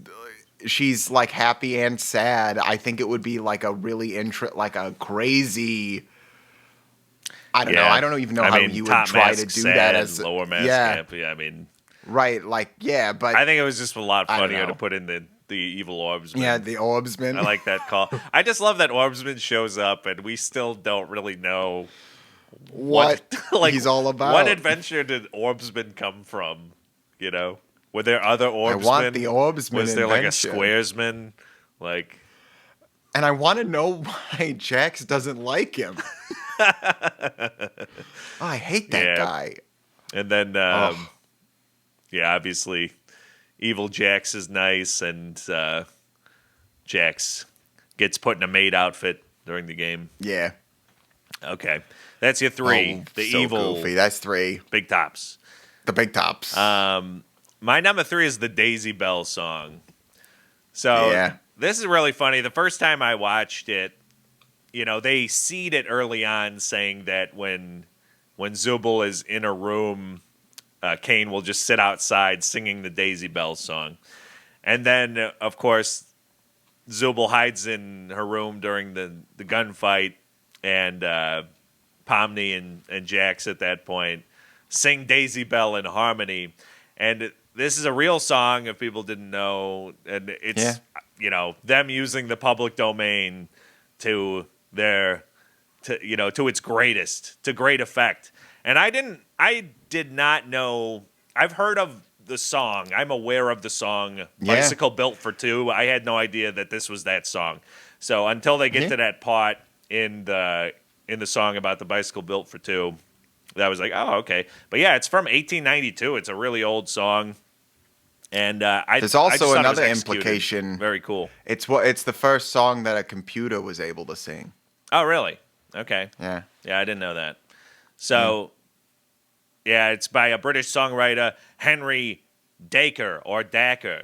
B: She's like happy and sad. I think it would be like a really like a crazy... I don't know. I don't even know how you would try to do that as...
A: Lower mask camp. Yeah, I mean...
B: Right, like, but...
A: I think it was just a lot funnier to put in the Evil Orbsman.
B: Yeah, the Orbsman.
A: I like that call. I just love that Orbsman shows up, and we still don't really know...
B: what he's all about.
A: What adventure did Orbsman come from? You know, were there other Orbsmen?
B: I want the Orbsman.
A: Was there like a
B: adventure.
A: Squaresman? Like,
B: and I want to know why Jax doesn't like him. I hate that guy.
A: And then, obviously, evil Jax is nice, and Jax gets put in a maid outfit during the game.
B: Yeah.
A: Okay. That's your three. The evil.
B: Goofy. That's three.
A: Big tops.
B: The big tops.
A: My number 3 is the Daisy Bell song. So this is really funny. The first time I watched it, they seed it early on saying that when Zubul is in a room, Kane will just sit outside singing the Daisy Bell song. And then, of course, Zubul hides in her room during the gunfight, and Pomni and Jax at that point sing Daisy Bell in harmony. And this is a real song, if people didn't know. And it's, them using the public domain to its greatest, to great effect. And I did not know, I've heard of the song. I'm aware of the song Bicycle Built for Two. I had no idea that this was that song. So until they get to that part in the song about the bicycle built for two, that was like, oh, okay. But yeah, it's from 1892. It's a really old song. And
B: there's also another implication.
A: Very cool.
B: It's the first song that a computer was able to sing.
A: Oh, really? Okay.
B: Yeah.
A: Yeah, I didn't know that. So, it's by a British songwriter, Henry Daker or Dacker.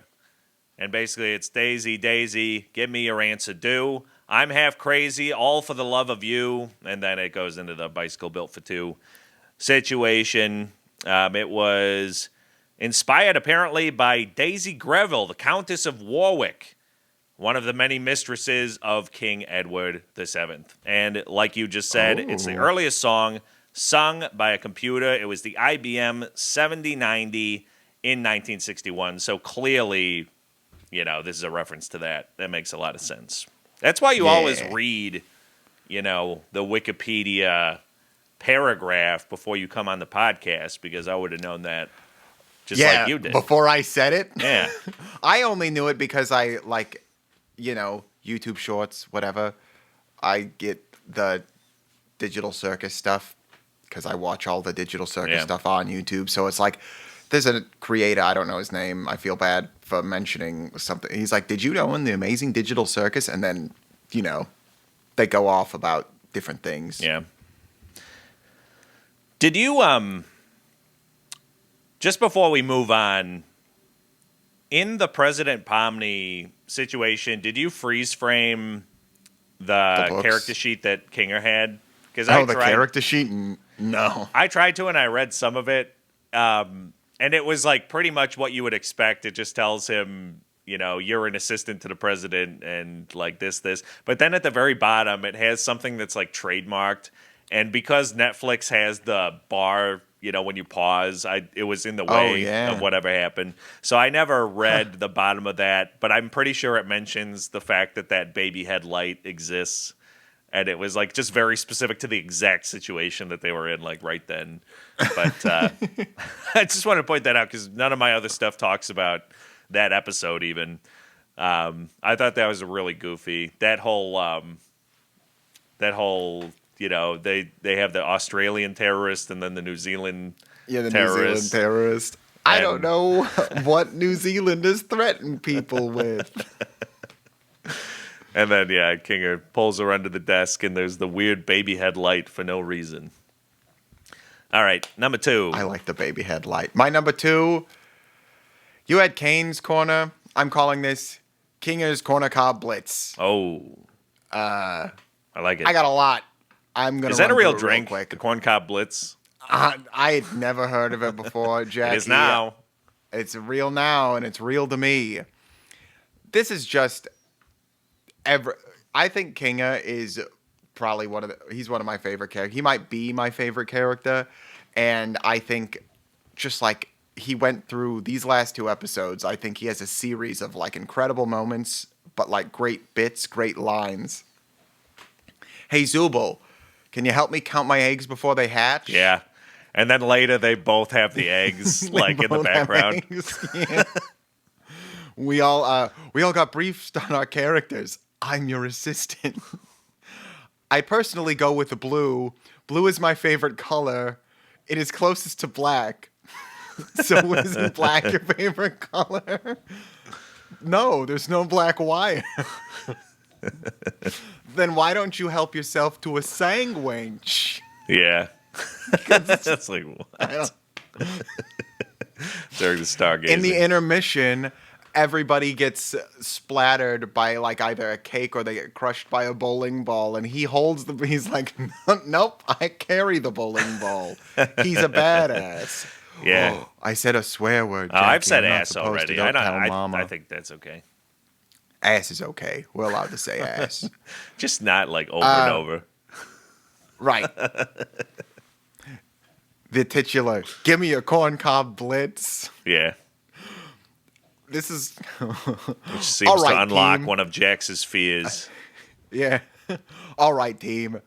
A: And basically it's Daisy, Daisy, give me your answer due. I'm half crazy, all for the love of you. And then it goes into the bicycle built for two situation. It was Inspired apparently by Daisy Greville, the Countess of Warwick, one of the many mistresses of King Edward VII. And like you just said, It's the earliest song sung by a computer. It was the IBM 7090 in 1961. So clearly, this is a reference to that. That makes a lot of sense. That's why you always read, the Wikipedia paragraph before you come on the podcast, because I would have known that just like you did.
B: Before I said it?
A: Yeah.
B: I only knew it because I, YouTube Shorts, whatever. I get the Digital Circus stuff because I watch all the Digital Circus stuff on YouTube. So it's like, there's a creator, I don't know his name. I feel bad for mentioning something. He's like, did you own the Amazing Digital Circus? And then, they go off about different things.
A: Yeah. Did you, just before we move on, in the President Pomni situation, did you freeze frame the character sheet that Kinger had?
B: The character sheet? No.
A: I tried to, and I read some of it, and it was like pretty much what you would expect. It just tells him, you're an assistant to the president and like this. But then at the very bottom, it has something that's like trademarked. And because Netflix has the bar, when you pause, it was in the way of whatever happened. So I never read the bottom of that, but I'm pretty sure it mentions the fact that baby headlight exists. And it was like just very specific to the exact situation that they were in, like right then. But I just want to point that out because none of my other stuff talks about that episode even. I thought that was really goofy. That whole, they have the Australian terrorist and then the New Zealand terrorist.
B: New Zealand terrorist. I don't know what New Zealanders threaten people with.
A: And then, Kinger pulls her under the desk, and there's the weird baby headlight for no reason. All right, number 2.
B: I like the baby headlight. My number 2, you had Kane's Corner. I'm calling this Kinger's Corner Cob Blitz.
A: Oh. I like it.
B: I got a lot.
A: Is that a real drink, the Corn Cob Blitz?
B: I had never heard of it before, Jackie.
A: It is now.
B: It's real now, and it's real to me. This is just... I think Kinga is probably he's one of my favorite characters. He might be my favorite character. And I think just like he went through these last 2 episodes, I think he has a series of like incredible moments, but like great bits, great lines. Hey, Zubul, can you help me count my eggs before they hatch?
A: Yeah. And then later they both have the eggs like in the background.
B: Yeah. We all got briefed on our characters. I'm your assistant. I personally go with the blue. Blue is my favorite color. It is closest to black. So isn't black your favorite color? No, there's no black wire. Then why don't you help yourself to a sandwich?
A: Yeah. That's like, what? During the stargazing.
B: In the intermission... everybody gets splattered by like either a cake or they get crushed by a bowling ball, and he's like, nope, I carry the bowling ball. He's a badass.
A: Yeah.
B: Oh, I said a swear word. Jackie.
A: I've said ass already.
B: I
A: think that's okay.
B: Ass is okay. We're allowed to say ass.
A: Just not like over and over.
B: Right. The titular, give me a corn cob blitz.
A: Yeah.
B: This is...
A: Which seems to unlock team. One of Jax's fears.
B: Yeah. All right, team.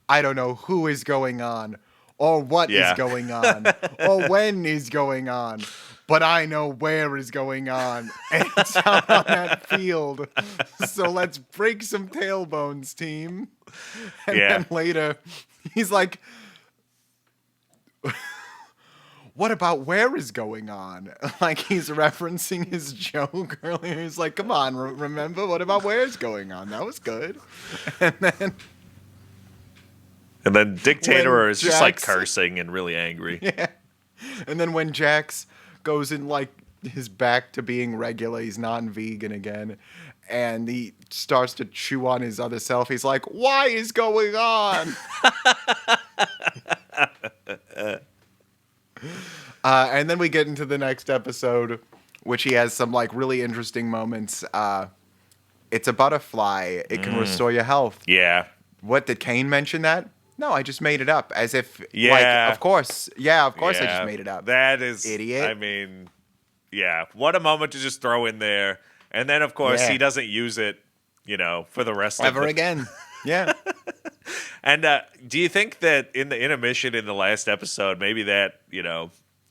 B: I don't know who is going on, or what is going on, or when is going on, but I know where is going on. And it's out on that field. So let's break some tailbones, team. And then later, he's like... what about where is going on? Like he's referencing his joke earlier. He's like, come on, remember? What about where is going on? That was good. And then
A: Dictator is just like cursing and really angry.
B: Yeah. And then when Jax goes in like his back to being regular, he's non-vegan again, and he starts to chew on his other self. He's like, why is going on? And then we get into the next episode, which he has some like really interesting moments. It's a butterfly. It can restore your health.
A: Yeah.
B: What, did Kane mention that? No, I just made it up. As if,
A: Yeah.
B: like, of course. Yeah, of course I just made it up.
A: That is,
B: idiot.
A: I mean, yeah. What a moment to just throw in there. And then, of course, he doesn't use it, for the rest of
B: ever again. Yeah.
A: And do you think that in the intermission in the last episode, maybe that,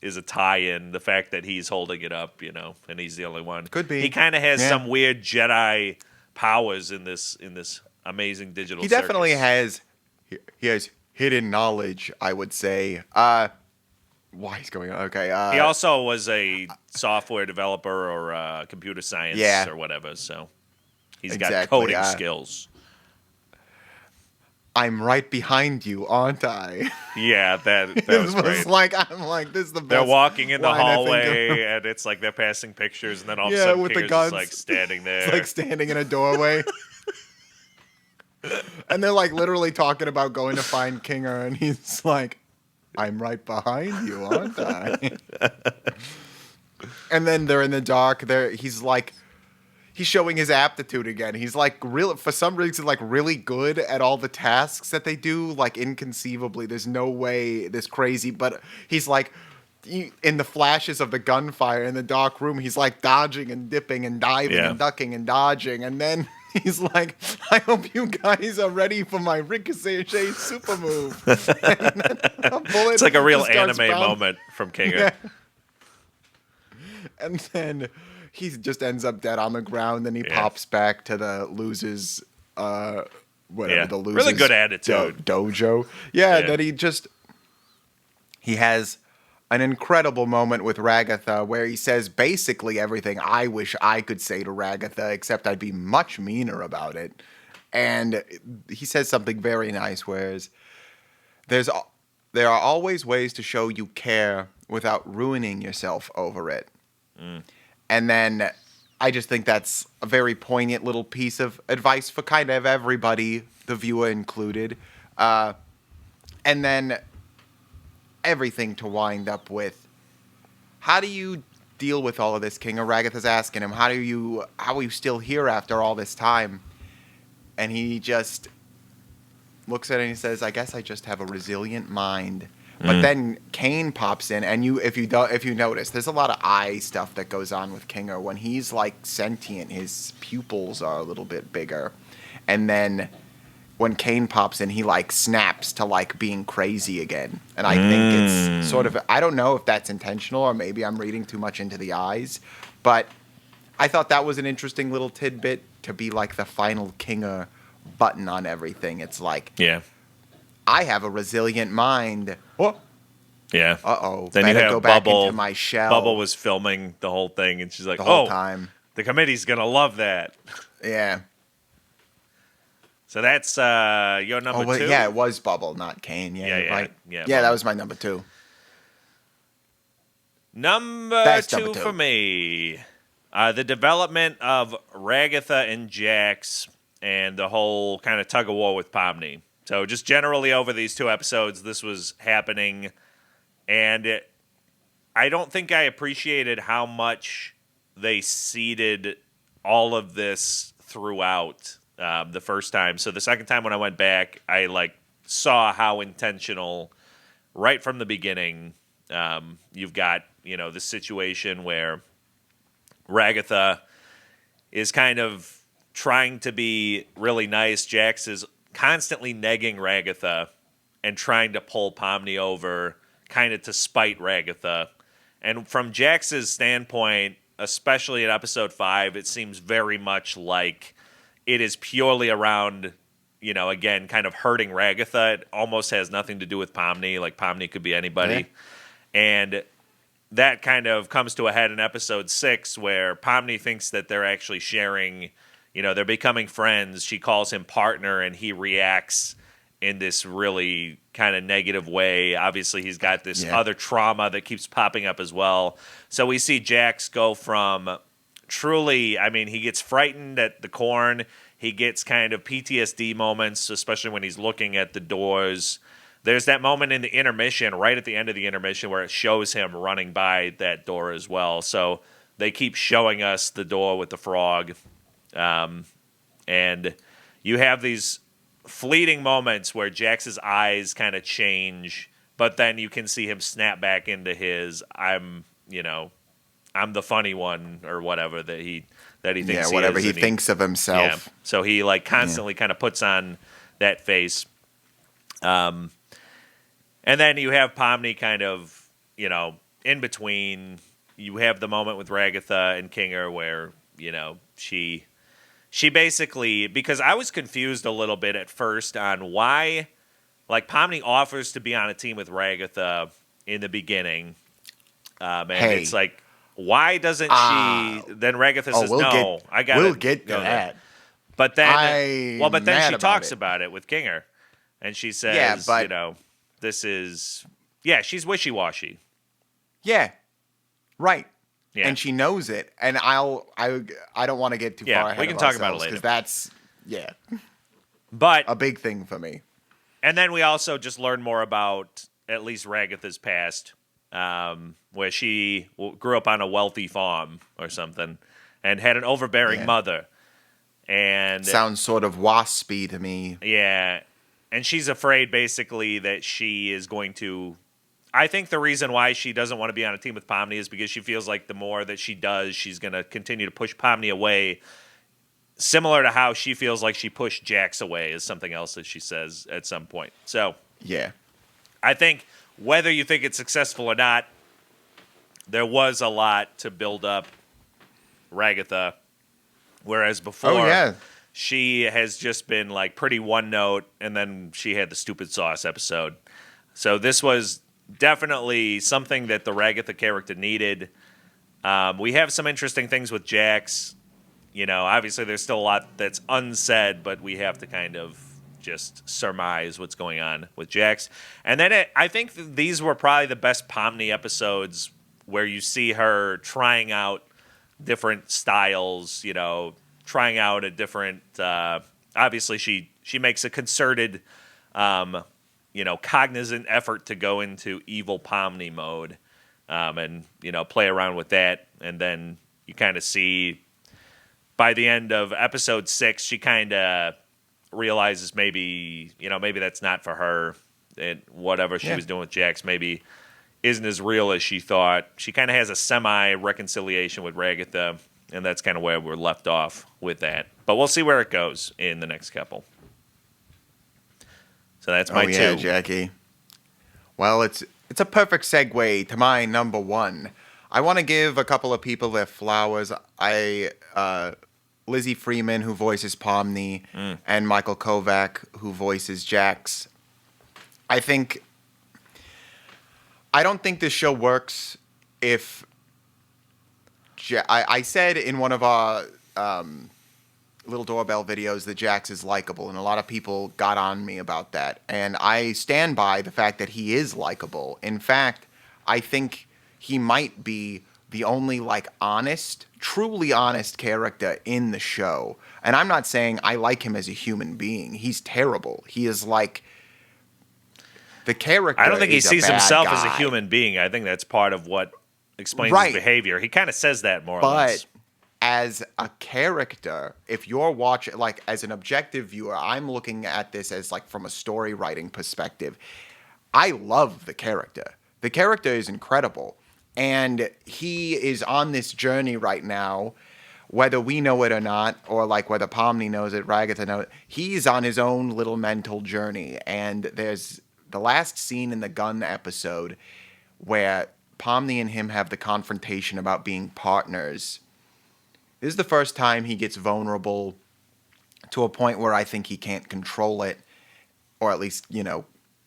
A: is a tie-in, the fact that he's holding it up, and he's the only one?
B: Could be.
A: He kind of has some weird Jedi powers in this amazing digital circus.
B: He definitely has. He has hidden knowledge, I would say. Why he's going on? Okay.
A: He also was a software developer or computer science or whatever, so he's got coding skills.
B: I'm right behind you, aren't I?
A: Yeah, that was great.
B: I'm like, this is the best.
A: They're walking in the hallway, and it's like they're passing pictures, and then all of a sudden,
B: with
A: Kinger's
B: the guns,
A: just like standing there.
B: It's like standing in a doorway. And they're like literally talking about going to find Kinger, and he's like, I'm right behind you, aren't I? And then they're in the dark. He's showing his aptitude again. He's like for some reason, like really good at all the tasks that they do, like inconceivably. There's no way this crazy, but he's like, in the flashes of the gunfire in the dark room, he's like dodging and dipping and diving and ducking and dodging. And then he's like, I hope you guys are ready for my ricochet super move.
A: It's like a real anime moment from Kinger.
B: Yeah. And then he just ends up dead on the ground, and he pops back to the losers, the losers.
A: Really good attitude.
B: Dojo. Yeah, that he has an incredible moment with Ragatha where he says basically everything I wish I could say to Ragatha, except I'd be much meaner about it. And he says something very nice, whereas there are always ways to show you care without ruining yourself over it. And then I just think that's a very poignant little piece of advice for kind of everybody, the viewer included. And then everything to wind up with. How do you deal with all of this? King of Ragatha's asking him, how are you still here after all this time? And he just looks at it and he says, I guess I just have a resilient mind. But then Kane pops in, and if you notice, there's a lot of eye stuff that goes on with Kinger. When he's like sentient, his pupils are a little bit bigger, and then when Kane pops in, he like snaps to like being crazy again. And I think it's sort of, I don't know if that's intentional or maybe I'm reading too much into the eyes, but I thought that was an interesting little tidbit to be like the final Kinger button on everything. It's like, I have a resilient mind. Oh.
A: Yeah.
B: Uh-oh.
A: Then
B: better
A: you have
B: go back
A: Bubble.
B: into my shell.
A: Bubble was filming the whole thing, and she's like,
B: the whole time.
A: The committee's going to love that.
B: Yeah.
A: So that's your number 2?
B: Yeah, it was Bubble, not Kane. Yeah, right. Yeah, that was my number 2.
A: Number two for me. The development of Ragatha and Jax and the whole kind of tug-of-war with Pomni. So just generally over these 2 episodes, this was happening, and I don't think I appreciated how much they seeded all of this throughout the first time. So the second time when I went back, I saw how intentional right from the beginning. You've got this situation where Ragatha is kind of trying to be really nice. Jax is constantly negging Ragatha and trying to pull Pomni over kind of to spite Ragatha. And from Jax's standpoint, especially in episode 5, it seems very much like it is purely around, again, kind of hurting Ragatha. It almost has nothing to do with Pomni. Like, Pomni could be anybody. Okay. And that kind of comes to a head in episode 6 where Pomni thinks that they're actually sharing, they're becoming friends. She calls him partner, and he reacts in this really kind of negative way. Obviously, he's got this other trauma that keeps popping up as well. So we see Jax go from truly, he gets frightened at the corn. He gets kind of PTSD moments, especially when he's looking at the doors. there's that moment in the intermission, right at the end of the intermission, where it shows him running by that door as well. So they keep showing us the door with the frog. And you have these fleeting moments where Jax's eyes kind of change, but then you can see him snap back into his I'm the funny one or whatever that he thinks he is.
B: Yeah, whatever he thinks of himself.
A: Yeah. So he like constantly kind of puts on that face. And then you have Pomni kind of, in between. You have the moment with Ragatha and Kinger where, she basically, because I was confused a little bit at first on why, like, Pomni offers to be on a team with Ragatha in the beginning. And it's like, why doesn't she? Then Ragatha says, "No, I got."
B: We'll get to that.
A: But then, she talks about it with Kinger, and she says, this is, she's wishy-washy.
B: Yeah, right.
A: Yeah.
B: And she knows it. And I don't want to get too far ahead.
A: We can talk about it later
B: because that's
A: but
B: a big thing for me.
A: And then we also just learn more about at least Ragatha's past. Where she grew up on a wealthy farm or something and had an overbearing mother. And
B: sounds sort of waspy to me.
A: Yeah. And she's afraid basically that she is going to... I think the reason why she doesn't want to be on a team with Pomni is because she feels like the more that she does, she's going to continue to push Pomni away. Similar to how she feels like she pushed Jax away is something else that she says at some point. So,
B: yeah.
A: I think... whether you think it's successful or not, there was a lot to build up Ragatha, whereas before she has just been like pretty one note, and then she had the stupid sauce episode. So this was definitely something that the Ragatha character needed. We have some interesting things with Jax. Obviously there's still a lot that's unsaid, but we have to kind of just surmise what's going on with Jax. And then I think these were probably the best Pomni episodes where you see her trying out different styles, trying out a different... obviously, she makes a concerted, cognizant effort to go into evil Pomni mode and, play around with that. And then you kind of see by the end of episode 6, she kind of realizes maybe that's not for her, and whatever she was doing with Jax maybe isn't as real as she thought. She kind of has a semi-reconciliation with Ragatha, and that's kind of where we're left off with that. But we'll see where it goes in the next couple. So that's my 2.
B: Jackie. Well, it's a perfect segue to my number 1. I want to give a couple of people their flowers. Lizzie Freeman, who voices Pomni, and Michael Kovac, who voices Jax. I don't think this show works if... I said in one of our little doorbell videos that Jax is likable, and a lot of people got on me about that. And I stand by the fact that he is likable. In fact, I think he might be the only truly honest character in the show. And I'm not saying I like him as a human being. He's terrible. He is like the character.
A: I don't think he sees himself
B: guy.
A: as a human being. I think that's part of what explains his behavior. He kind of says that more or less.
B: But as a character, if you're watching, like as an objective viewer, I'm looking at this as like from a story writing perspective. I love the character. The character is incredible. And he is on this journey right now, whether we know it or not, or like whether Pomni knows it, Ragatha knows it. He's on his own little mental journey. And there's the last scene in the gun episode where Pomni and him have the confrontation about being partners. This is the first time he gets vulnerable to a point where I think he can't control it, or at least,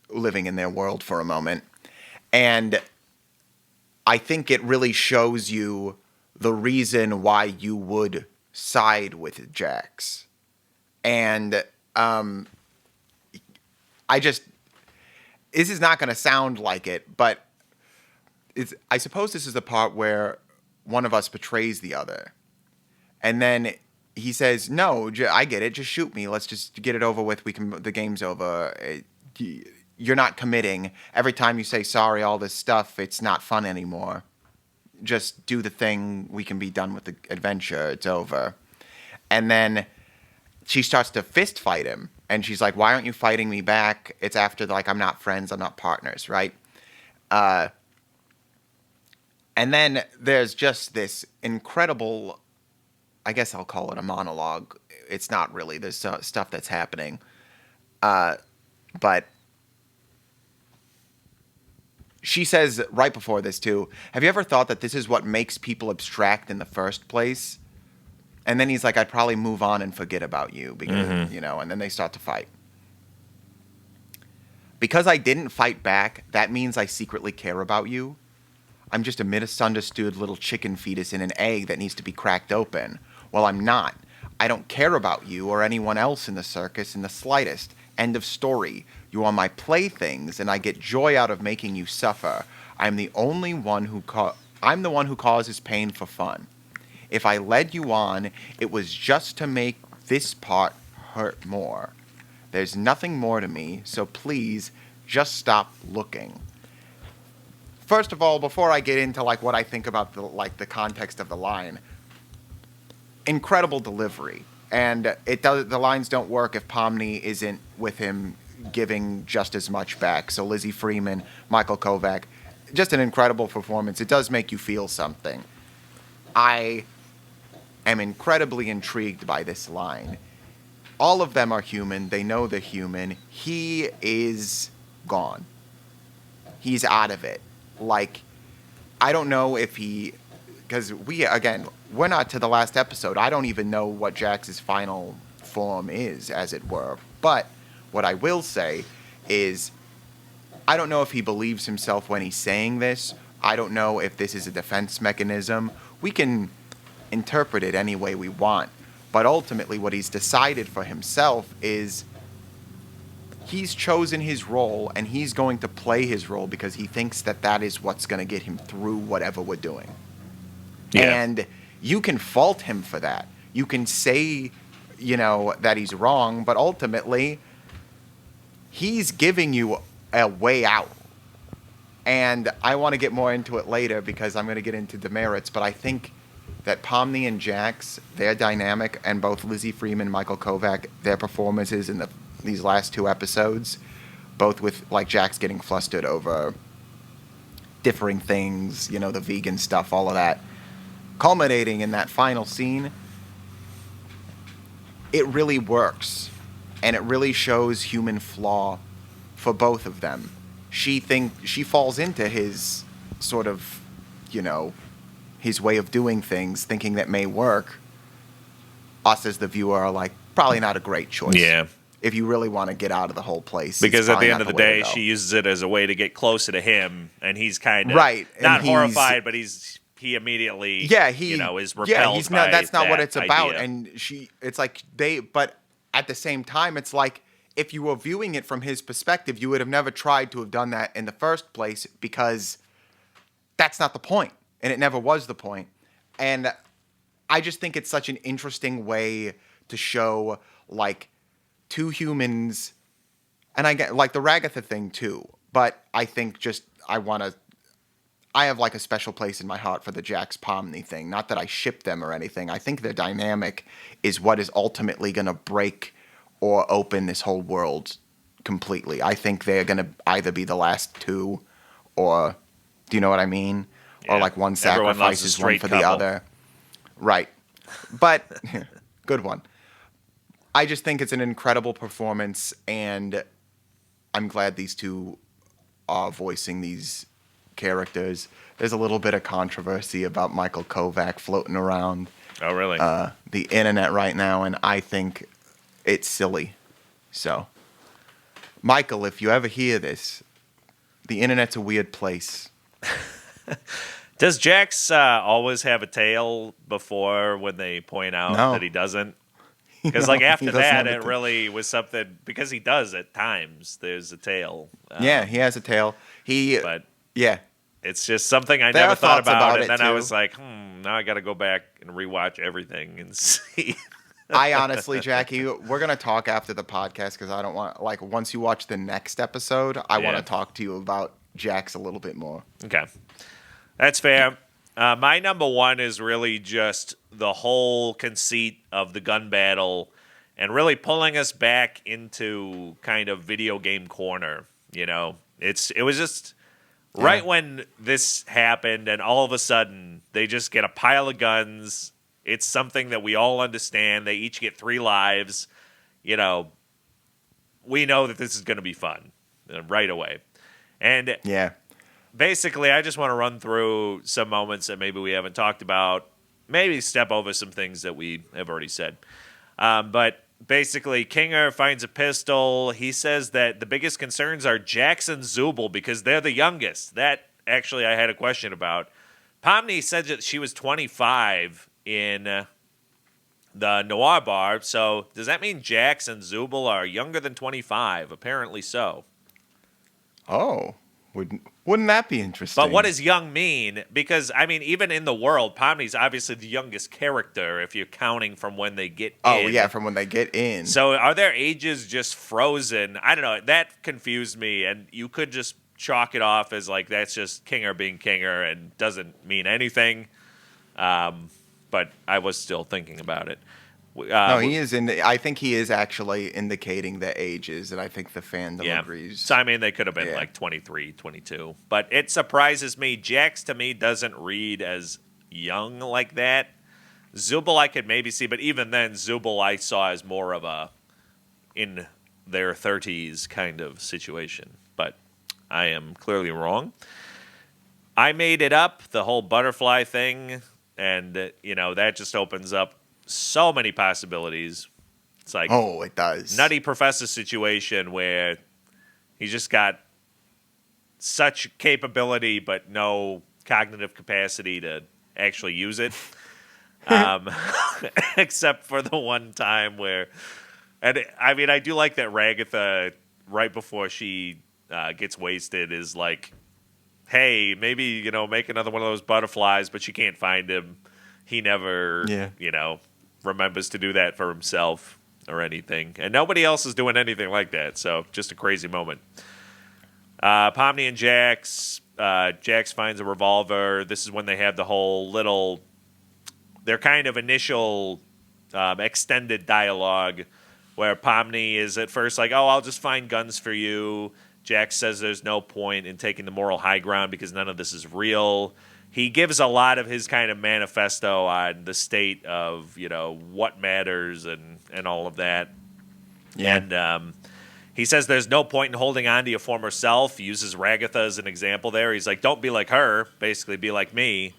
B: living in their world for a moment. And I think it really shows you the reason why you would side with Jax. And this is not going to sound like it, but I suppose this is the part where one of us betrays the other. And then he says, no, I get it, just shoot me. Let's just get it over with. The game's over. you're not committing. Every time you say sorry, all this stuff, it's not fun anymore. Just do the thing. We can be done with the adventure. It's over. And then she starts to fist fight him. And she's like, why aren't you fighting me back? It's after, like, I'm not friends. I'm not partners, right? And then there's just this incredible, I guess I'll call it a monologue. It's not really. There's stuff that's happening. But she says right before this, too, have you ever thought that this is what makes people abstract in the first place? And then he's like, I'd probably move on and forget about you because, and then they start to fight. Because I didn't fight back, that means I secretly care about you. I'm just a misunderstood little chicken fetus in an egg that needs to be cracked open. Well, I'm not. I don't care about you or anyone else in the circus in the slightest. End of story. You are my playthings, and I get joy out of making you suffer. I'm the one who causes pain for fun. If I led you on, it was just to make this part hurt more. There's nothing more to me, so please just stop looking. First of all, before I get into like what I think about the context of the line, incredible delivery. And the lines don't work if Pomni isn't with him giving just as much back. So Lizzie Freeman, Michael Kovac, just an incredible performance. It does make you feel something. I am incredibly intrigued by this line. All of them are human. They know they're human. He is gone. He's out of it. Like, I don't know if because we're not to the last episode. I don't even know what Jax's final form is, as it were. But what I will say is, I don't know if he believes himself when he's saying this. I don't know if this is a defense mechanism. We can interpret it any way we want. But ultimately, what he's decided for himself is he's chosen his role, and he's going to play his role because he thinks that is what's going to get him through whatever we're doing. Yeah. And you can fault him for that. You can say, that he's wrong, but ultimately, he's giving you a way out. And I want to get more into it later because I'm going to get into demerits, but I think that Pomni and Jax, their dynamic, and both Lizzie Freeman and Michael Kovac, their performances in these last two episodes, both with like Jax getting flustered over differing things, the vegan stuff, all of that, culminating in that final scene, it really works. And it really shows human flaw for both of them. She falls into his sort of, his way of doing things, thinking that may work. Us as the viewer are like, probably not a great choice. Yeah. If you really want to get out of the whole place.
A: Because at the end of the day, she uses it as a way to get closer to him, and he's kind of not horrified, but he immediately is repelled. Yeah, he's not. That's not what it's about. And it's like but at the same time, it's like if you were viewing it from his perspective, you would have never tried to have done that in the first place because that's not the point. And it never was the point. And I just think it's such an interesting way to show, like, two humans. And I get, like, the Ragatha thing, too. But I think I have, like, a special place in my heart for the Jax Pomni thing. Not that I ship them or anything. I think their dynamic is what is ultimately going to break or open this whole world completely. I think they're going to either be the last two or, do you know what I mean? Yeah. Or like one sacrifices one for the other. Right. But, good one. I just think it's an incredible performance, and I'm glad these two are voicing these characters. There's a little bit of controversy about Michael Kovac floating around. Oh, really?
B: The internet right now, and I think it's silly. So, Michael, if you ever hear this, the internet's a weird place.
A: Does Jax always have a tail before when they point out that he doesn't? Because like after that, it really was something, because he does at times. There's a tail.
B: Yeah, he has a tail.
A: It's just something I never thought about, and then I was like, now I got to go back and rewatch everything and see.
B: I honestly, Jackie, we're going to talk after the podcast because I don't want, like, once you watch the next episode, I want to talk to you about Jax a little bit more.
A: Okay. That's fair. My number one is really just the whole conceit of the gun battle and really pulling us back into kind of video game corner. You know, it was just right when this happened, and all of a sudden they just get a pile of guns. It's something that we all understand. They each get 3 lives. You know, we know that this is going to be fun right away. And basically, I just want to run through some moments that maybe we haven't talked about, maybe step over some things that we have already said. But basically, Kinger finds a pistol. He says that the biggest concerns are Jax and Zubul because they're the youngest. That, actually, I had a question about. Pomni said that she was 25 in the Noir Bar. So does that mean Jax and Zubul are younger than 25? Apparently so.
B: Oh, wouldn't that be interesting?
A: But what does young mean? Because, I mean, even in the world, Pomni's obviously the youngest character if you're counting from when they get in.
B: Oh, yeah, from when they get in.
A: So are their ages just frozen? I don't know. That confused me, and you could just chalk it off as, like, that's just Kinger being Kinger and doesn't mean anything. But I was still thinking about it.
B: No, he is I think he is actually indicating the ages, and I think the fandom agrees.
A: So, I mean, they could have been like 23, 22. But it surprises me. Jax, to me, doesn't read as young like that. Zubul, I could maybe see, but even then, Zubul I saw as more of a in their 30s kind of situation. But I am clearly wrong. I made it up, the whole butterfly thing, and, that just opens up so many possibilities. It's like
B: it does.
A: Nutty Professor situation where he's just got such capability but no cognitive capacity to actually use it. Except for the one time where, and I mean, I do like that Ragatha, right before she gets wasted, is like, hey, maybe, make another one of those butterflies, but you can't find him. He never, remembers to do that for himself or anything. And nobody else is doing anything like that. So just a crazy moment. Pomni and Jax. Jax finds a revolver. This is when they have the whole their kind of initial extended dialogue where Pomni is at first like, oh, I'll just find guns for you. Jax says there's no point in taking the moral high ground because none of this is real. He gives a lot of his kind of manifesto on the state of, what matters and all of that. Yeah. And he says there's no point in holding on to your former self. He uses Ragatha as an example there. He's like, don't be like her. Basically, be like me.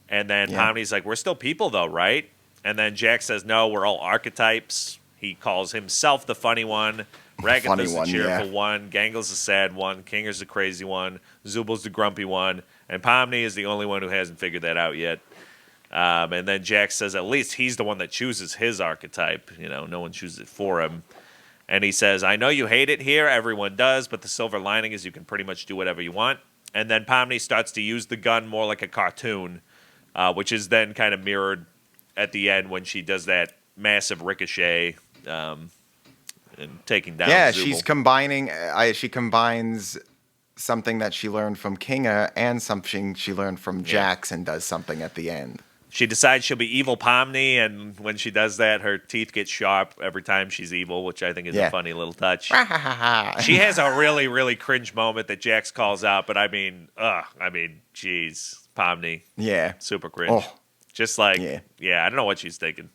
A: And then Pomni's like, we're still people, though, right? And then Jack says, no, we're all archetypes. He calls himself the funny one. Ragatha's the cheerful one. Gangle's the sad one. Kinger's the crazy one. Zubul's the grumpy one. And Pomni is the only one who hasn't figured that out yet. And then Jack says at least he's the one that chooses his archetype. No one chooses it for him. And he says, I know you hate it here. Everyone does. But the silver lining is you can pretty much do whatever you want. And then Pomni starts to use the gun more like a cartoon, which is then kind of mirrored at the end when she does that massive ricochet and taking down Zubul.
B: She's combining. She combines something that she learned from Kinger and something she learned from Jax and does something at the end.
A: She decides she'll be evil Pomni, and when she does that, her teeth get sharp every time she's evil, which I think is a funny little touch. She has a really, really cringe moment that Jax calls out, but I mean, geez, Pomni.
B: Yeah.
A: Super cringe. Oh. Just like, I don't know what she's thinking.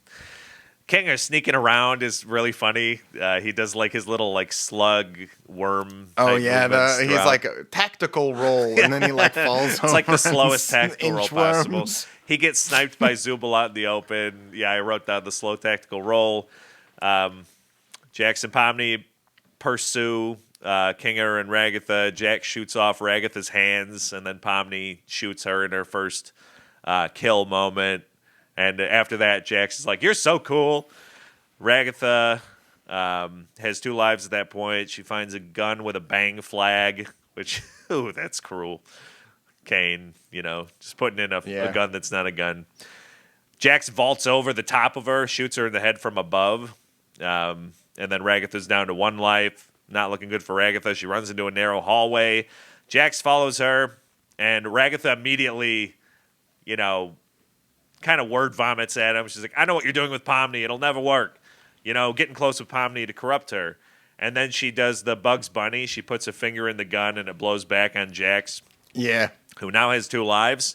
A: Kinger sneaking around is really funny. He does like his little like slug worm.
B: Oh yeah, he's like a tactical roll, and then he like falls.
A: It's like the slowest tactical roll possible. He gets sniped by Zubul out in the open. Yeah, I wrote down the slow tactical roll. Jax and Pomni pursue Kinger and Ragatha. Jax shoots off Ragatha's hands, and then Pomni shoots her in her first kill moment. And after that, Jax is like, you're so cool. Ragatha has 2 lives at that point. She finds a gun with a bang flag, which, ooh, that's cruel. Kane, just putting in a gun that's not a gun. Jax vaults over the top of her, shoots her in the head from above. And then Ragatha's down to 1 life. Not looking good for Ragatha. She runs into a narrow hallway. Jax follows her, and Ragatha immediately, kind of word vomits at him. She's like, I know what you're doing with Pomni. It'll never work. Getting close with Pomni to corrupt her. And then she does the Bugs Bunny. She puts a finger in the gun, and it blows back on Jax.
B: Yeah.
A: Who now has 2 lives.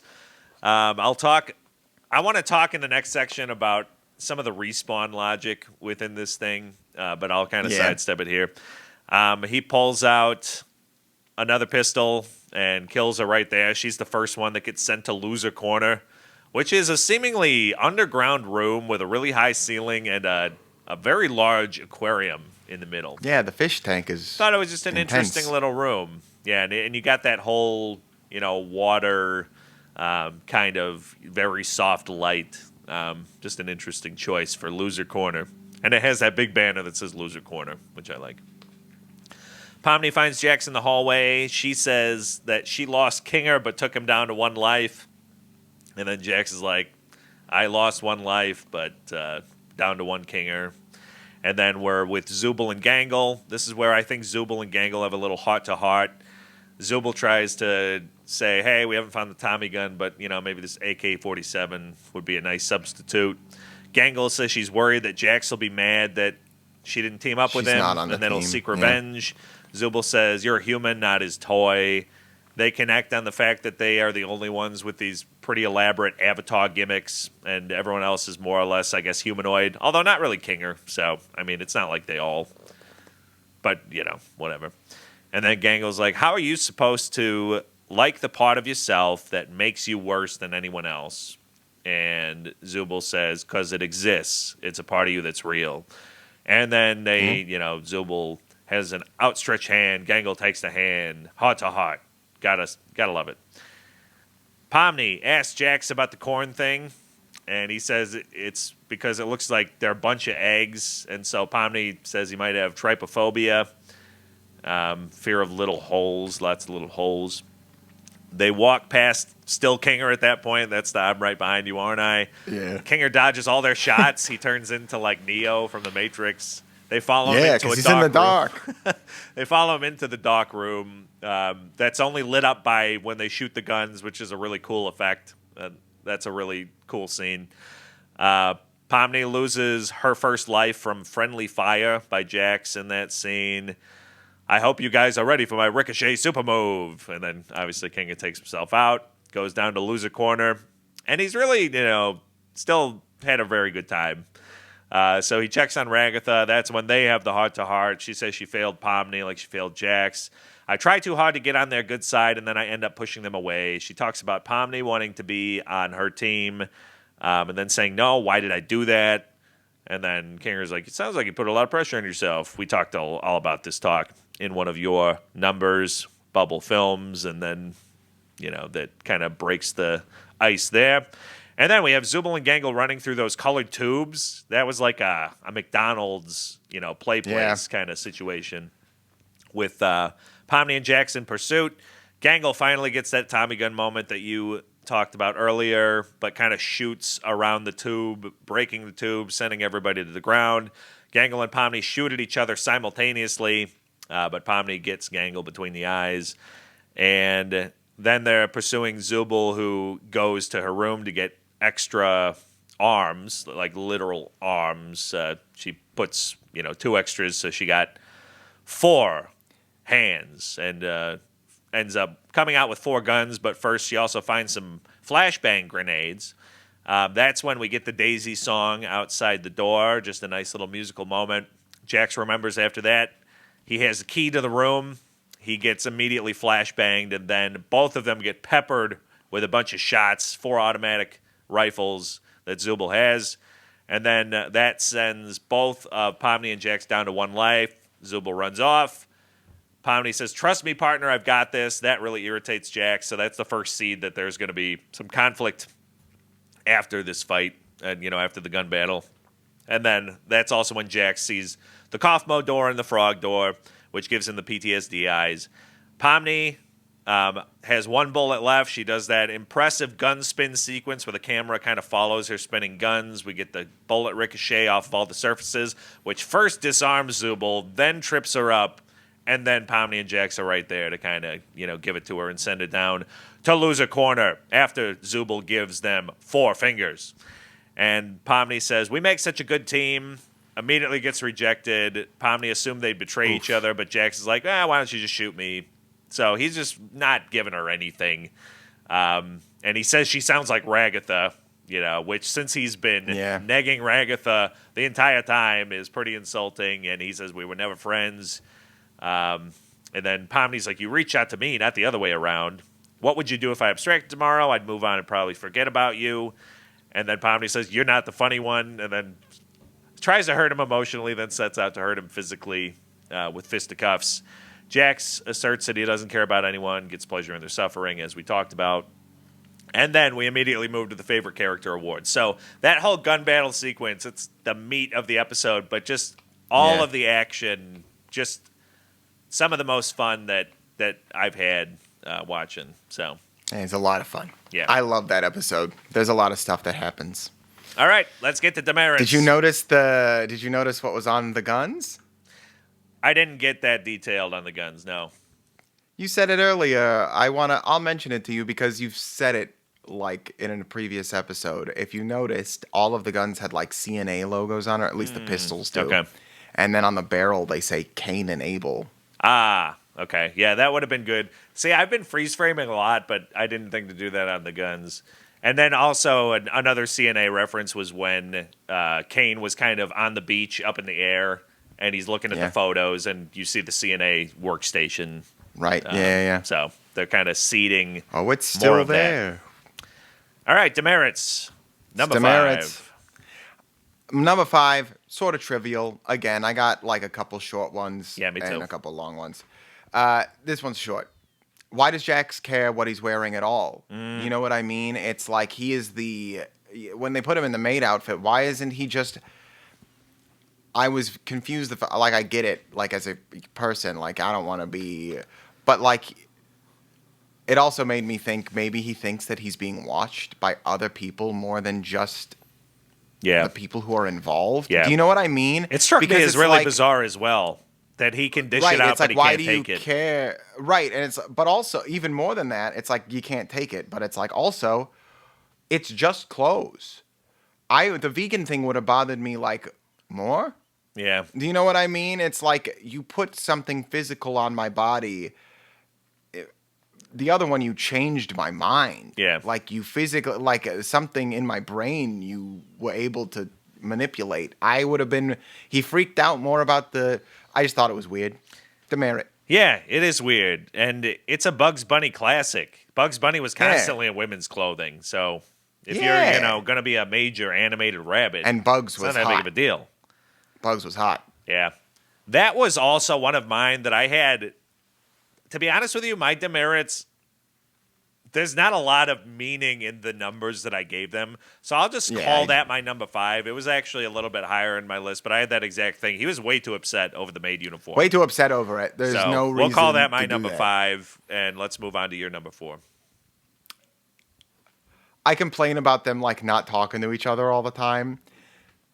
A: I want to talk in the next section about some of the respawn logic within this thing, but I'll kind of sidestep it here. He pulls out another pistol and kills her right there. She's the first one that gets sent to Loser Corner, which is a seemingly underground room with a really high ceiling and a very large aquarium in the middle.
B: Yeah, the fish tank is
A: Thought it was just an
B: intense.
A: interesting little room. Yeah, and you got that whole, water kind of very soft light. Just an interesting choice for Loser Corner. And it has that big banner that says Loser Corner, which I like. Pomni finds Jax in the hallway. She says that she lost Kinger but took him down to 1 life. And then Jax is like, I lost 1 life, but down to 1 Kinger. And then we're with Zubul and Gangle. This is where I think Zubul and Gangle have a little heart-to-heart. Zubul tries to say, hey, we haven't found the Tommy gun, but, maybe this AK-47 would be a nice substitute. Gangle says she's worried that Jax will be mad that she didn't team up with him, and then he'll seek revenge. Yeah. Zubul says, you're a human, not his toy. They connect on the fact that they are the only ones with these pretty elaborate avatar gimmicks, and everyone else is more or less, I guess, humanoid, although not really Kinger. So, it's not like they all, but, whatever. And then Gangle's like, how are you supposed to like the part of yourself that makes you worse than anyone else? And Zubul says, because it exists. It's a part of you that's real. And then they, Zubul has an outstretched hand. Gangle takes the hand, heart to heart. Gotta love it. Pomni asks Jax about the corn thing, and he says it's because it looks like they're a bunch of eggs, and so Pomni says he might have trypophobia, fear of little holes, lots of little holes. They walk past still Kinger at that point. That's the I'm right behind you, aren't I?
B: Yeah.
A: Kinger dodges all their shots. He turns into like Neo from the Matrix. They follow him into a dark room.
B: he's in the dark.
A: They follow him into the dark room that's only lit up by when they shoot the guns, which is a really cool effect. That's a really cool scene. Pomni loses her first life from friendly fire by Jax in that scene. I hope you guys are ready for my ricochet super move. And then, obviously, Kinger takes himself out, goes down to Loser Corner. And he's really, still had a very good time. So he checks on Ragatha. That's when they have the heart-to-heart. She says she failed Pomni like she failed Jax. I try too hard to get on their good side, and then I end up pushing them away. She talks about Pomni wanting to be on her team, and then saying, no, why did I do that? And then Kinger's like, it sounds like you put a lot of pressure on yourself. We talked all about this talk in one of your numbers, Bubble Films, and then, that kind of breaks the ice there. And then we have Zubul and Gangle running through those colored tubes. That was like a McDonald's, play place kind of situation with Pomni and Jax in pursuit. Gangle finally gets that Tommy gun moment that you talked about earlier, but kind of shoots around the tube, breaking the tube, sending everybody to the ground. Gangle and Pomni shoot at each other simultaneously, but Pomni gets Gangle between the eyes. And then they're pursuing Zubul, who goes to her room to get extra arms, like literal arms. She puts, 2 extras, so she got 4 hands and ends up coming out with 4 guns. But first, she also finds some flashbang grenades. That's when we get the Daisy song outside the door, just a nice little musical moment. Jax remembers after that he has the key to the room. He gets immediately flashbanged, and then both of them get peppered with a bunch of shots, 4 automatic rifles that Zubul has. And then that sends both Pomni and Jax down to 1 life. Zubul runs off. Pomni says, trust me, partner, I've got this. That really irritates Jax, so that's the first seed that there's going to be some conflict after this fight and, after the gun battle. And then that's also when Jax sees the Kaufmo door and the frog door, which gives him the PTSD eyes. Pomni has one bullet left. She does that impressive gun spin sequence where the camera kind of follows her spinning guns. We get the bullet ricochet off of all the surfaces, which first disarms Zubul, then trips her up, and then Pomni and Jax are right there to kind of, give it to her and send it down to loser corner after Zubul gives them 4 fingers. And Pomni says, "We make such a good team." Immediately gets rejected. Pomni assumed they'd betray each other, but Jax is like, why don't you just shoot me? So he's just not giving her anything. And he says she sounds like Ragatha, which since he's been negging Ragatha the entire time is pretty insulting. And he says, we were never friends. And then Pomni's like, you reach out to me, not the other way around. What would you do if I abstracted tomorrow? I'd move on and probably forget about you. And then Pomni says, you're not the funny one. And then tries to hurt him emotionally, then sets out to hurt him physically with fisticuffs. Jax asserts that he doesn't care about anyone, gets pleasure in their suffering, as we talked about. And then we immediately move to the favorite character award. So that whole gun battle sequence, it's the meat of the episode, but just all of the action, just some of the most fun that I've had watching. So
B: it's a lot of fun.
A: Yeah,
B: I love that episode. There's a lot of stuff that happens. All
A: right, let's get to Demerits.
B: Did you notice what was on the guns?
A: I didn't get that detailed on the guns, no.
B: You said it earlier. I'll mention it to you because you've said it like in a previous episode. If you noticed, all of the guns had like CNA logos on it, or at least the pistols do.
A: Okay.
B: And then on the barrel they say Cain and Abel.
A: Ah, okay. Yeah, that would have been good. See, I've been freeze framing a lot, but I didn't think to do that on the guns. And then also another CNA reference was when Cain was kind of on the beach up in the air, and he's looking at the photos, and you see the CNA workstation.
B: Right, yeah.
A: So they're kind of seeding
B: it's still
A: more of
B: there.
A: That. All right, Demerits. Number 5.
B: Number 5, sort of trivial. Again, I got like a couple short ones
A: me too.
B: And a couple long ones. This one's short. Why does Jax care what he's wearing at all? You know what I mean? It's like he is when they put him in the maid outfit, why isn't he just... I was confused. Like, I get it, like, as a person, like, I don't want to be... But, like, it also made me think maybe he thinks that he's being watched by other people more than just the people who are involved.
A: Yeah.
B: Do you know what I mean?
A: It struck me as really bizarre as well. That he can dish it out,
B: it's like,
A: but he
B: why
A: can't
B: do
A: take
B: you
A: it.
B: Care? Right, and but also even more than that, it's like you can't take it, but it's like also, it's just clothes. The vegan thing would have bothered me like more.
A: Yeah.
B: Do you know what I mean? It's like you put something physical on my body. The other one, you changed my mind.
A: Yeah.
B: Like you physically, like something in my brain, you were able to manipulate. I would have been. He freaked out more about I just thought it was weird. Demerit.
A: Yeah, it is weird. And it's a Bugs Bunny classic. Bugs Bunny was constantly in women's clothing. So if you're, going to be a major animated rabbit,
B: and Bugs was
A: not that
B: hot.
A: big of a deal.
B: Bugs was hot.
A: Yeah. That was also one of mine that I had. To be honest with you, my demerits, there's not a lot of meaning in the numbers that I gave them. So I'll just call that my number 5. It was actually a little bit higher in my list, but I had that exact thing. He was way too upset over the maid uniform.
B: Way too upset over it. There's no reason.
A: We'll call that my number 5, and let's move on to your number 4.
B: I complain about them like not talking to each other all the time.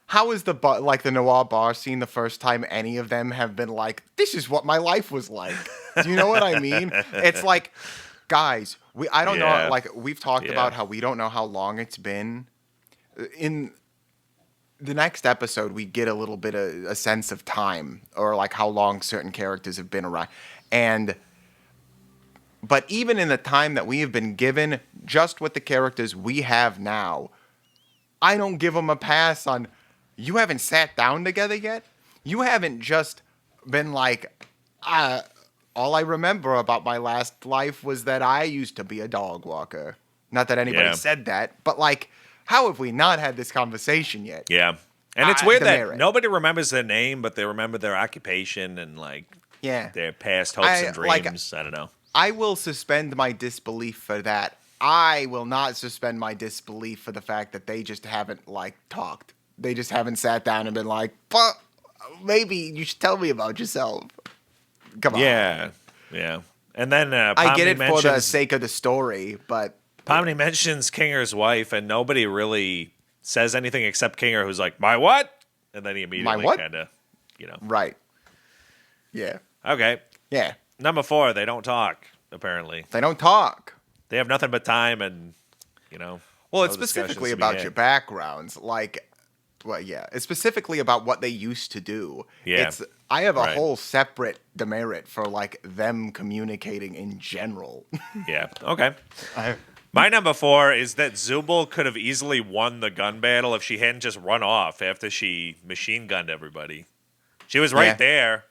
B: How is the noir bar scene the first time any of them have been like, this is what my life was like? Do you know what I mean? It's like, guys, I don't know. Like, we've talked about how we don't know how long it's been. In the next episode, we get a little bit of a sense of time, or like how long certain characters have been around. But even in the time that we have been given, just with the characters we have now, I don't give them a pass on, you haven't sat down together yet? You haven't just been like, all I remember about my last life was that I used to be a dog walker. Not that anybody said that, but like, how have we not had this conversation yet?
A: Yeah. And it's weird that nobody remembers their name, but they remember their occupation and like their past hopes and dreams. I don't know.
B: I will suspend my disbelief for that. I will not suspend my disbelief for the fact that they just haven't like talked. They just haven't sat down and been like, but maybe you should tell me about yourself. Come on.
A: Yeah. And then
B: I get it for the sake of the story, but
A: Pomni mentions Kinger's wife, and nobody really says anything except Kinger, who's like, "My what?" And then he immediately kind of,
B: Right. Yeah.
A: Okay.
B: Yeah.
A: Number 4, they don't talk, apparently.
B: They don't talk.
A: They have nothing but time and,
B: Well, it's specifically about your backgrounds. It's specifically about what they used to do.
A: Yeah.
B: I have a whole separate demerit for, them communicating in general.
A: Yeah. Okay. My number 4 is that Zubul could have easily won the gun battle if she hadn't just run off after she machine gunned everybody. She was right there,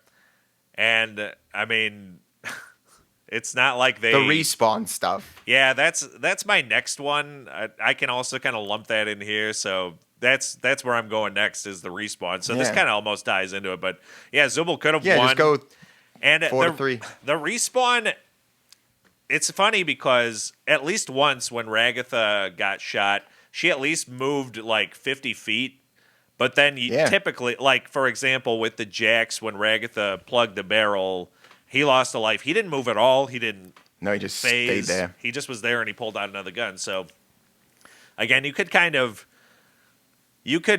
A: and I mean, it's not like the
B: respawn stuff.
A: Yeah, that's my next one. I can also kind of lump that in here, so that's where I'm going next is the respawn. So this kind of almost ties into it, but yeah, Zubul could have won.
B: Yeah, just go
A: and
B: 4-3.
A: The respawn. It's funny because at least once when Ragatha got shot, she at least moved 50 feet. But then typically, for example, with the Jax, when Ragatha plugged the barrel, he lost a life. He didn't move at all. He didn't.
B: No, he just stayed there.
A: He just was there and he pulled out another gun. So again, you could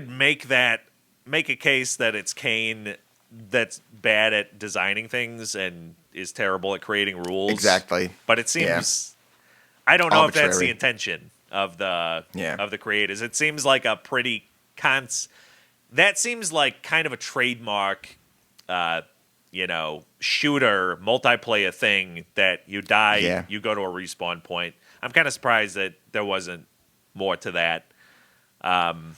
A: make a case that it's Kane that's bad at designing things and is terrible at creating rules.
B: Exactly.
A: But it seems I don't know if that's the intention of the creators. It seems like a pretty that seems like kind of a trademark shooter multiplayer thing that you die, you go to a respawn point. I'm kind of surprised that there wasn't more to that. And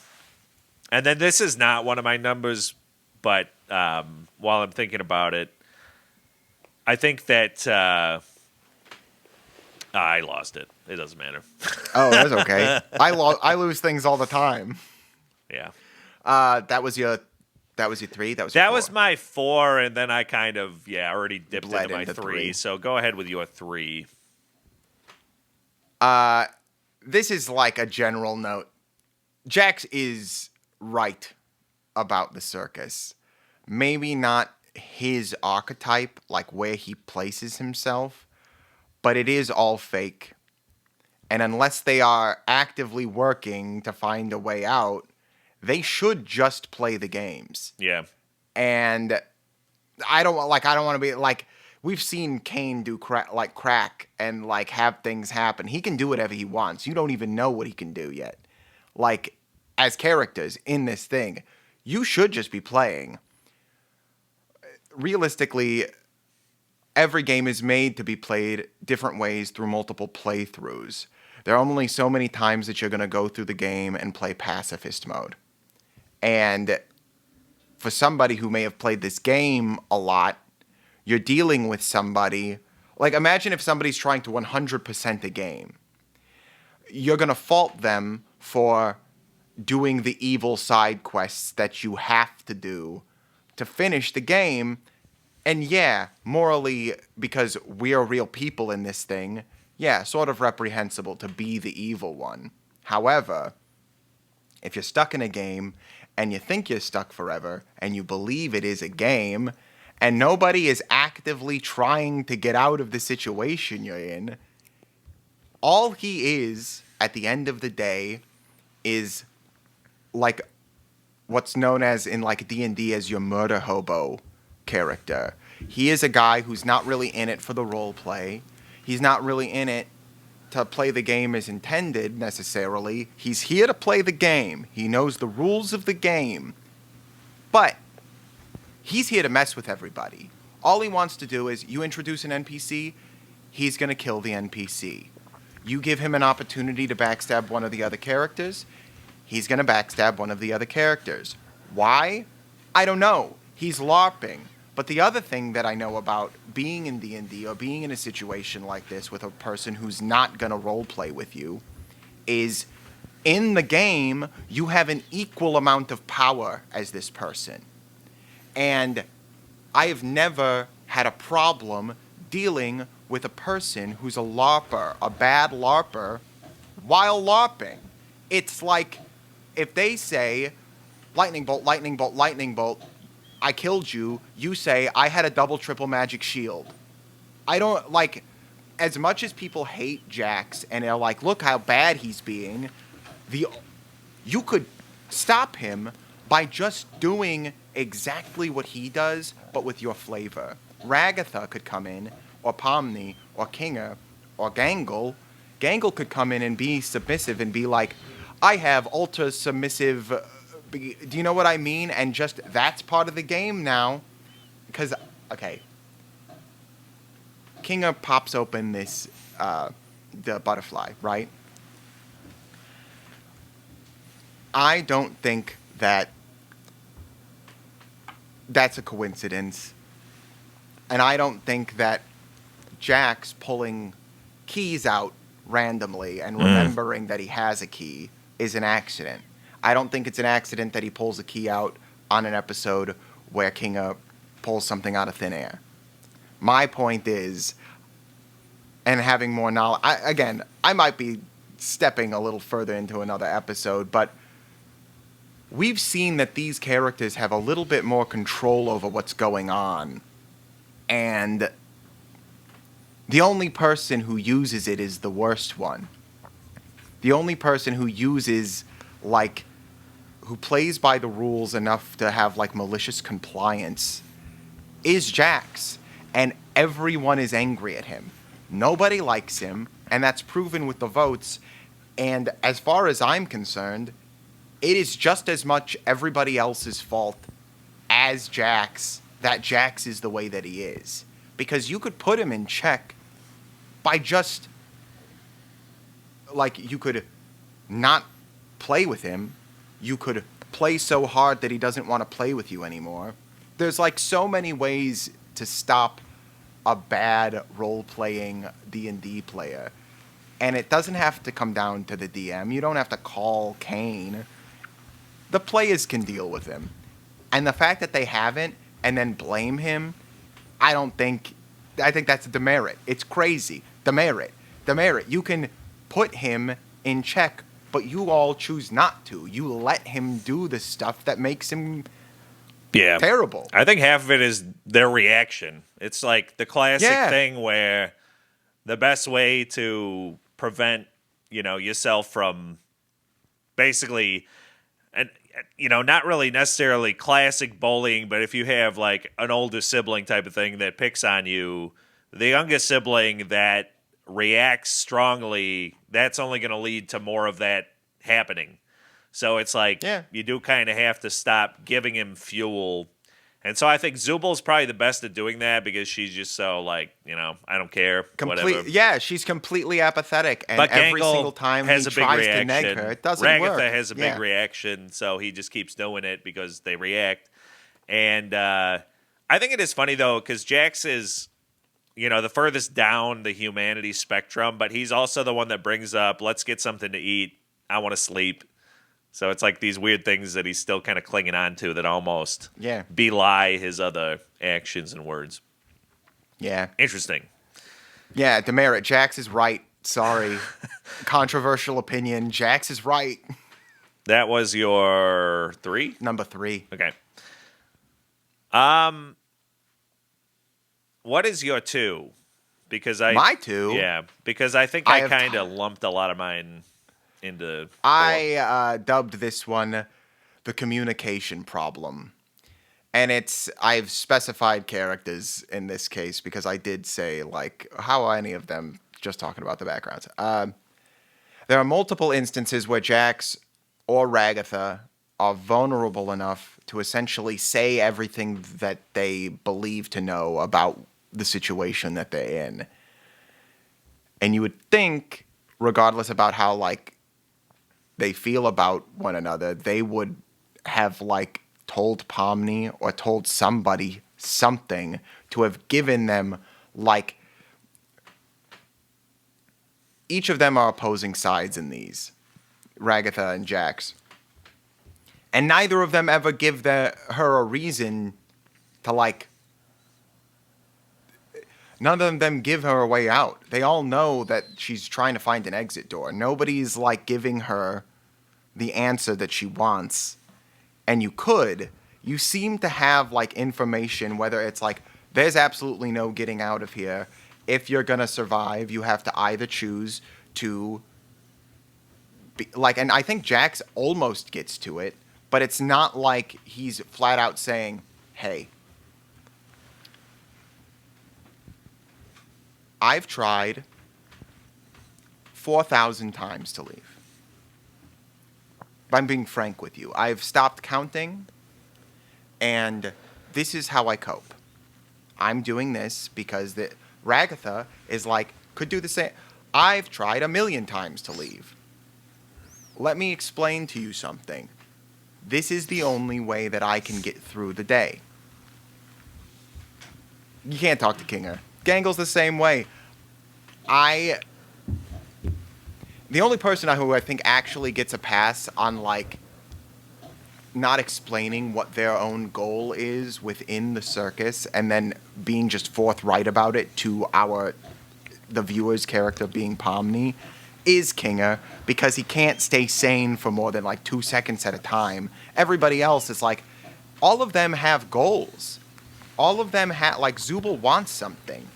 A: then this is not one of my numbers, but while I'm thinking about it, I think that I lost it. It doesn't matter.
B: Oh, that's okay. I lose things all the time.
A: Yeah.
B: That was your 3. That was your 4.
A: Was my 4, and then I kind of already dipped into my 3. So go ahead with your 3.
B: This is like a general note. Jax is right about the circus. Maybe not his archetype, like where he places himself, but it is all fake. And unless they are actively working to find a way out, they should just play the games.
A: Yeah.
B: And I don't want to be we've seen Kane do crack and have things happen. He can do whatever he wants. You don't even know what he can do yet. As characters in this thing, you should just be playing. Realistically, every game is made to be played different ways through multiple playthroughs. There are only so many times that you're going to go through the game and play pacifist mode. And for somebody who may have played this game a lot, you're dealing with somebody. Imagine if somebody's trying to 100% a game. You're going to fault them for doing the evil side quests that you have to do to finish the game. And morally, because we are real people in this thing, sort of reprehensible to be the evil one. However, if you're stuck in a game and you think you're stuck forever and you believe it is a game and nobody is actively trying to get out of the situation you're in, all he is at the end of the day is what's known as in D&D as your murder hobo character. He is a guy who's not really in it for the role play. He's not really in it to play the game as intended necessarily. He's here to play the game. He knows the rules of the game. But he's here to mess with everybody. All he wants to do is you introduce an NPC, he's going to kill the NPC. You give him an opportunity to backstab one of the other characters, he's going to backstab one of the other characters. Why? I don't know. He's LARPing. But the other thing that I know about being in D&D or being in a situation like this with a person who's not going to roleplay with you is in the game, you have an equal amount of power as this person. And I have never had a problem dealing with a person who's a LARPer, a bad LARPer, while LARPing. It's like if they say, lightning bolt, lightning bolt, lightning bolt, I killed you, you say, I had a double triple magic shield. I don't, like, as much as people hate Jax and they're like, look how bad he's being, you could stop him by just doing exactly what he does, but with your flavor. Ragatha could come in, or Pomni, or Kinger, or Gangle. Gangle could come in and be submissive and be like, I have ultra submissive, do you know what I mean? And just, that's part of the game now. Because, okay, Kinger pops open this, the butterfly, right? I don't think that that's a coincidence. And I don't think that Jax pulling keys out randomly and remembering that he has a key is an accident. I don't think it's an accident that he pulls a key out on an episode where Kinger pulls something out of thin air. My point is, and having more knowledge, I might be stepping a little further into another episode, but we've seen that these characters have a little bit more control over what's going on. And the only person who uses it is the worst one. The only person who uses, like, who plays by the rules enough to have, like, malicious compliance is Jax. And everyone is angry at him. Nobody likes him, and that's proven with the votes. And as far as I'm concerned, it is just as much everybody else's fault as Jax that Jax is the way that he is. Because you could put him in check by just, like, you could not play with him. You could play so hard that he doesn't want to play with you anymore. There's, like, so many ways to stop a bad role-playing D&D player. And it doesn't have to come down to the DM. You don't have to call Kane. The players can deal with him. And the fact that they haven't and then blame him, I think that's a demerit. It's crazy. Demerit. You can put him in check, but you all choose not to. You let him do the stuff that makes him terrible.
A: I think half of it is their reaction. It's like the classic thing where the best way to prevent, yourself from basically, and not really necessarily classic bullying, but if you have like an older sibling type of thing that picks on you, the younger sibling that reacts strongly, that's only going to lead to more of that happening. So it's like you do kind of have to stop giving him fuel. And so I think Zubal's probably the best at doing that because she's just so like, I don't care, whatever.
B: Yeah, she's completely apathetic. And
A: but
B: every
A: Gangle
B: single time
A: has
B: he
A: a big
B: tries
A: reaction.
B: to neg her, it doesn't
A: Ragatha
B: work.
A: has a big reaction, so he just keeps doing it because they react. And I think it is funny, though, because Jax is, the furthest down the humanity spectrum, but he's also the one that brings up, let's get something to eat. I want to sleep. So it's like these weird things that he's still kind of clinging on to that almost belie his other actions and words.
B: Yeah.
A: Interesting.
B: Yeah, Demerit, Jax is right. Sorry. Controversial opinion. Jax is right.
A: That was your 3?
B: Number 3.
A: Okay. What is your 2? Because
B: My 2?
A: Yeah, because I think I kind of lumped a lot of mine into...
B: I dubbed this one the communication problem. And I've specified characters in this case because I did say, like, how are any of them, just talking about the backgrounds. There are multiple instances where Jax or Ragatha are vulnerable enough to essentially say everything that they believe to know about the situation that they're in. And you would think, regardless about how, like, they feel about one another, they would have, like, told Pomni or told somebody something to have given them, like, each of them are opposing sides in these, Ragatha and Jax. And neither of them ever give her a reason to, like, none of them give her a way out. They all know that she's trying to find an exit door. Nobody's, like, giving her the answer that she wants. And you seem to have, like, information, whether it's, like, there's absolutely no getting out of here, if you're going to survive, you have to either choose to be, like, and I think Jax almost gets to it, but it's not like he's flat out saying, hey, I've tried 4,000 times to leave. I'm being frank with you. I've stopped counting, and this is how I cope. I'm doing this because Ragatha is like, could do the same. I've tried 1,000,000 times to leave. Let me explain to you something. This is the only way that I can get through the day. You can't talk to Kinger. Gangle's the same way. The only person who I think actually gets a pass on, like, not explaining what their own goal is within the circus and then being just forthright about it to the viewer's character being Pomni is Kinger, because he can't stay sane for more than like 2 seconds at a time. Everybody else is like, all of them have goals. All of them like, Zubul wants something.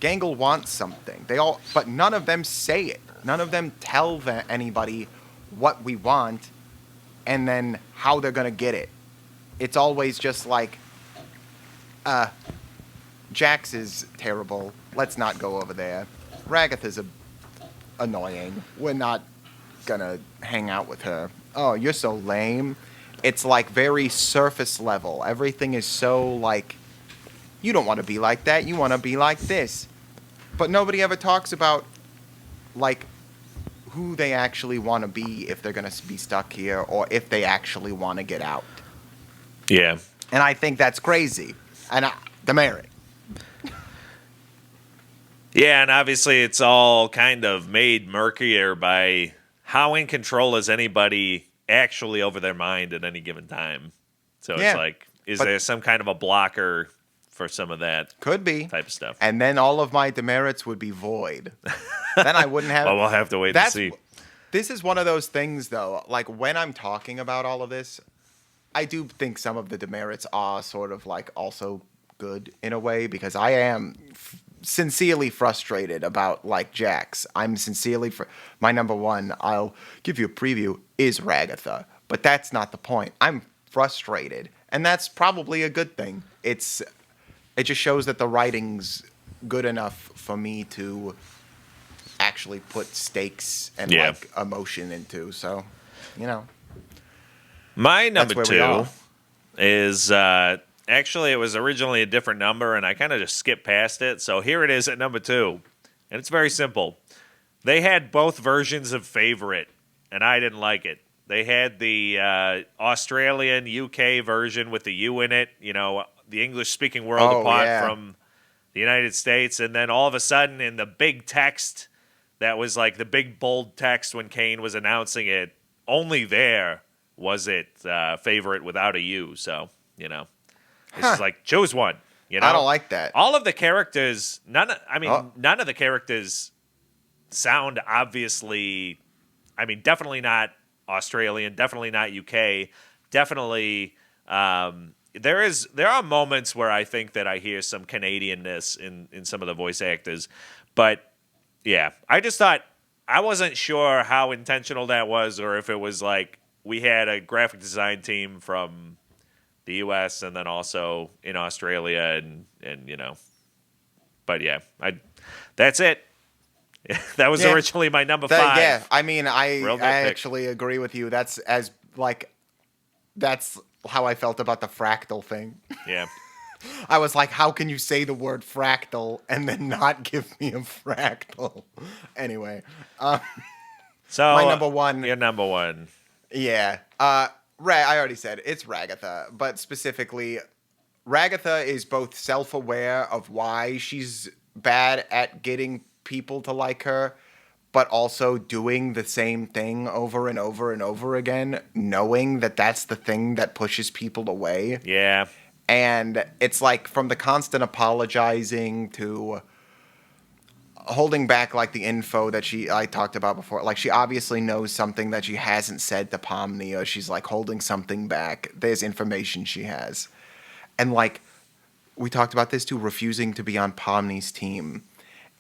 B: Gangle wants something. But none of them say it. None of them tell anybody what we want and then how they're going to get it. It's always just like, Jax is terrible. Let's not go over there. Ragatha's annoying. We're not going to hang out with her. Oh, you're so lame. It's like very surface level. Everything is so like, you don't want to be like that. You want to be like this. But nobody ever talks about, like, who they actually want to be if they're going to be stuck here or if they actually want to get out.
A: Yeah.
B: And I think that's crazy. And Demerits.
A: Yeah, and obviously it's all kind of made murkier by how in control is anybody actually over their mind at any given time. So it's like, is there some kind of a blocker for some of that?
B: Could be.
A: Type of stuff.
B: And then all of my demerits would be void. Then I wouldn't have...
A: Well, we'll have to wait and see.
B: This is one of those things, though. Like, when I'm talking about all of this, I do think some of the demerits are sort of, like, also good in a way, because I am sincerely frustrated about, like, Jax. I'm sincerely... My number one, I'll give you a preview, is Ragatha. But that's not the point. I'm frustrated. And that's probably a good thing. It just shows that the writing's good enough for me to actually put stakes and like emotion into. So, you know.
A: My number two is actually, it was originally a different number, and I kind of just skipped past it. So here it is at number 2, and it's very simple. They had both versions of Favorite, and I didn't like it. They had the Australian, UK version with the U in it, you know, the English-speaking world apart from the United States, and then all of a sudden in the big text that was like the big bold text when Kane was announcing it, only there was it Favorite without a U. So, you know, it's just like, choose one. You know?
B: I don't like that.
A: All of the characters, none of the characters sound obviously, I mean, definitely not Australian, definitely not UK, definitely... There are moments where I think that I hear some Canadianness in some of the voice actors, but yeah, I just thought, I wasn't sure how intentional that was, or if it was like we had a graphic design team from the US and then also in Australia and you know, but yeah, that's it. That was originally my number 5.
B: Yeah, I mean, I actually agree with you. That's how I felt about the fractal thing.
A: Yeah.
B: I was like, how can you say the word fractal and then not give me a fractal? Anyway.
A: So
B: my number one.
A: Your number one.
B: Yeah. I already said it's Ragatha, but specifically, Ragatha is both self-aware of why she's bad at getting people to like her, but also doing the same thing over and over and over again, knowing that that's the thing that pushes people away.
A: Yeah.
B: And it's like, from the constant apologizing to holding back, like, the info that I talked about before. Like, she obviously knows something that she hasn't said to Pomni, or she's, like, holding something back. There's information she has. And, like, we talked about this too, refusing to be on Pomni's team.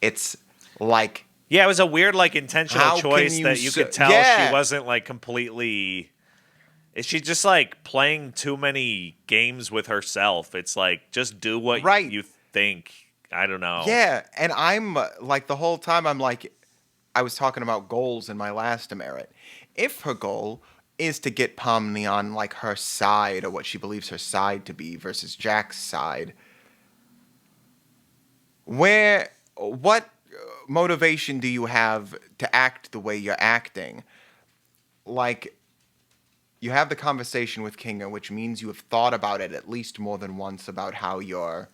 B: It's like...
A: Yeah, it was a weird, like, intentional choice that you could tell she wasn't, like, completely... She's just, like, playing too many games with herself. It's like, just do what you think. I don't know.
B: Yeah, and I'm, like, the whole time I'm like... I was talking about goals in my last Demerit. If her goal is to get Pomni on, like, her side, or what she believes her side to be, versus Jack's side, what motivation do you have to act the way you're acting? Like, you have the conversation with Kinga, which means you have thought about it at least more than once about how you're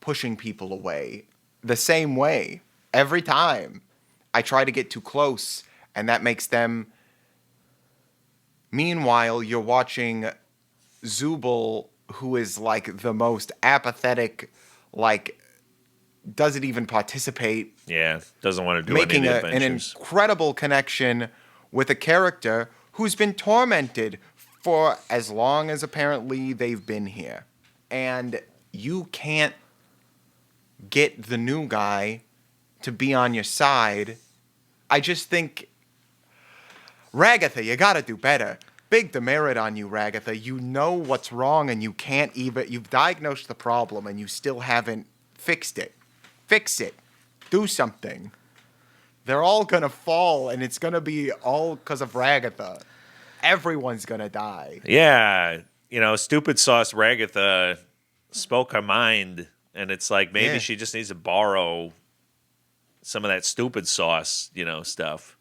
B: pushing people away. The same way. Every time I try to get too close, and that makes them... Meanwhile, you're watching Zubul, who is, like, the most apathetic, like, doesn't even participate.
A: Yeah, doesn't want to do
B: making
A: any of the adventures.
B: An incredible connection with a character who's been tormented for as long as apparently they've been here. And you can't get the new guy to be on your side. I just think, Ragatha, you gotta do better. Big demerit on you, Ragatha. You know what's wrong and you can't even... You've diagnosed the problem and you still haven't fixed it. Fix it. Do something. They're all gonna fall and it's gonna be all because of Ragatha. Everyone's gonna die.
A: Yeah. You know, stupid sauce Ragatha spoke her mind, and it's like maybe she just needs to borrow some of that stupid sauce, stuff.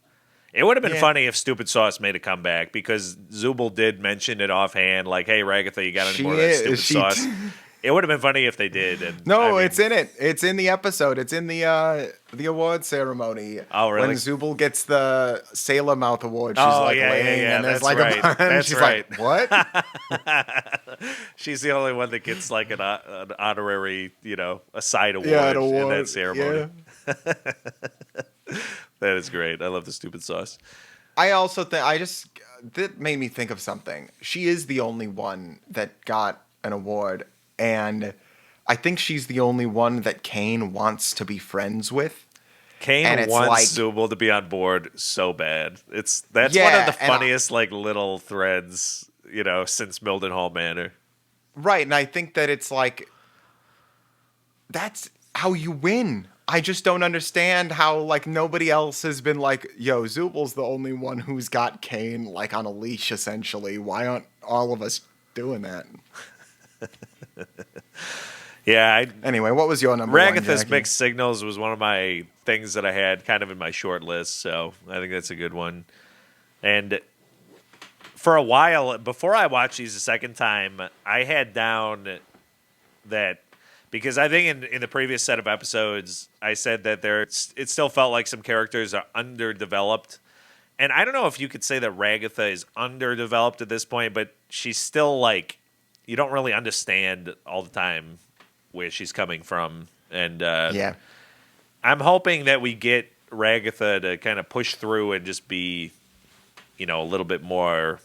A: It would have been funny if Stupid Sauce made a comeback, because Zubul did mention it offhand, like, hey, Ragatha, you got any more of that stupid sauce? It would have been funny if they did. And,
B: it's in it. It's in the episode. It's in the award ceremony.
A: Oh, really?
B: When Zubul gets the Sailor Mouth Award, she's laying, and there's like a bunch.
A: That's
B: she's
A: right.
B: Like, what?
A: She's the only one that gets like an honorary, a side award, in that ceremony. Yeah. That is great. I love the stupid sauce.
B: I also think that made me think of something. She is the only one that got an award, and I think she's the only one that Kane wants to be friends with.
A: Kane wants Zubul to be on board so bad. That's one of the funniest little threads, since Mildenhall Manor.
B: Right, and I think that it's like, that's how you win. I just don't understand how, nobody else has been like, yo, Zubul's the only one who's got Kane, on a leash, essentially. Why aren't all of us doing that?
A: Yeah.
B: Anyway, what was your number one,
A: Ragatha's
B: Jackie?
A: Mixed Signals was one of my things that I had kind of in my short list, so I think that's a good one. And for a while, before I watched these a second time, I had down that... Because I think in the previous set of episodes, I said that it still felt like some characters are underdeveloped. And I don't know if you could say that Ragatha is underdeveloped at this point, but she's still you don't really understand all the time where she's coming from. And I'm hoping that we get Ragatha to kind of push through and just be, a little bit more,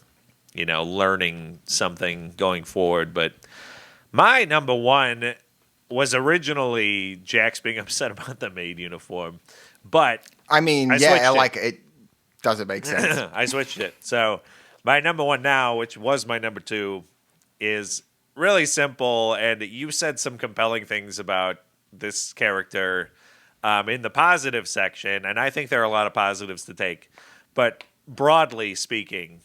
A: learning something going forward. But my number one was originally Jax being upset about the maid uniform, but
B: I mean, it doesn't make sense.
A: I switched it. So my number one now, which was my number two, is really simple. And you said some compelling things about this character in the positive section, and I think there are a lot of positives to take. But broadly speaking,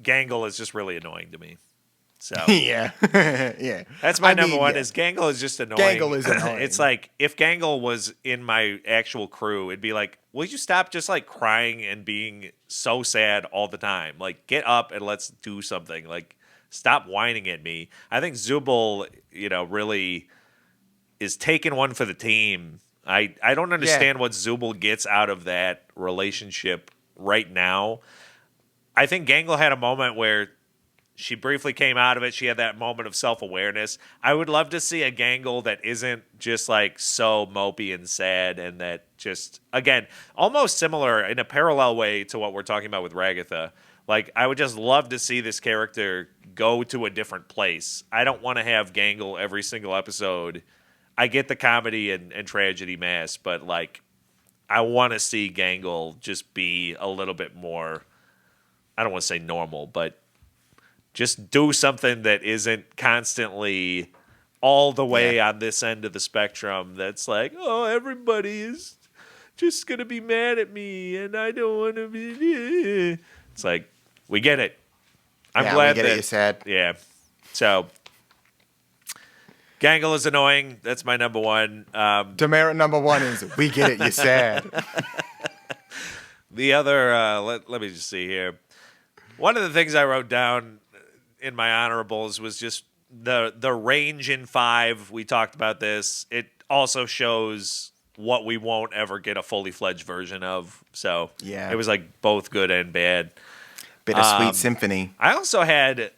A: Gangle is just really annoying to me. So
B: yeah.
A: That's my number one. Is Gangle is just annoying.
B: Gangle is annoying.
A: It's like if Gangle was in my actual crew, it'd be like, will you stop just crying and being so sad all the time? Get up and let's do something. Stop whining at me. I think Zubul, really is taking one for the team. I don't understand what Zubul gets out of that relationship right now. I think Gangle had a moment where she briefly came out of it. She had that moment of self-awareness. I would love to see a Gangle that isn't just so mopey and sad, and that just, again, almost similar in a parallel way to what we're talking about with Ragatha. I would just love to see this character go to a different place. I don't want to have Gangle every single episode I get the comedy and tragedy mask, but like I want to see Gangle just be a little bit more. I don't want to say normal, but just do something that isn't constantly all the way on this end of the spectrum. That's like, oh, everybody is just gonna be mad at me, and I don't want to be. It's like we get it. I'm glad
B: we get
A: that
B: it, you're sad.
A: Yeah. So Gangle is annoying. That's my number one.
B: Demerit number one is we get it, you're sad.
A: The other, let me just see here. One of the things I wrote down in my honorables was just the range in 5. We talked about this. It also shows what we won't ever get a fully fledged version of. So it was like both good and bad.
B: Bittersweet symphony.
A: I also had,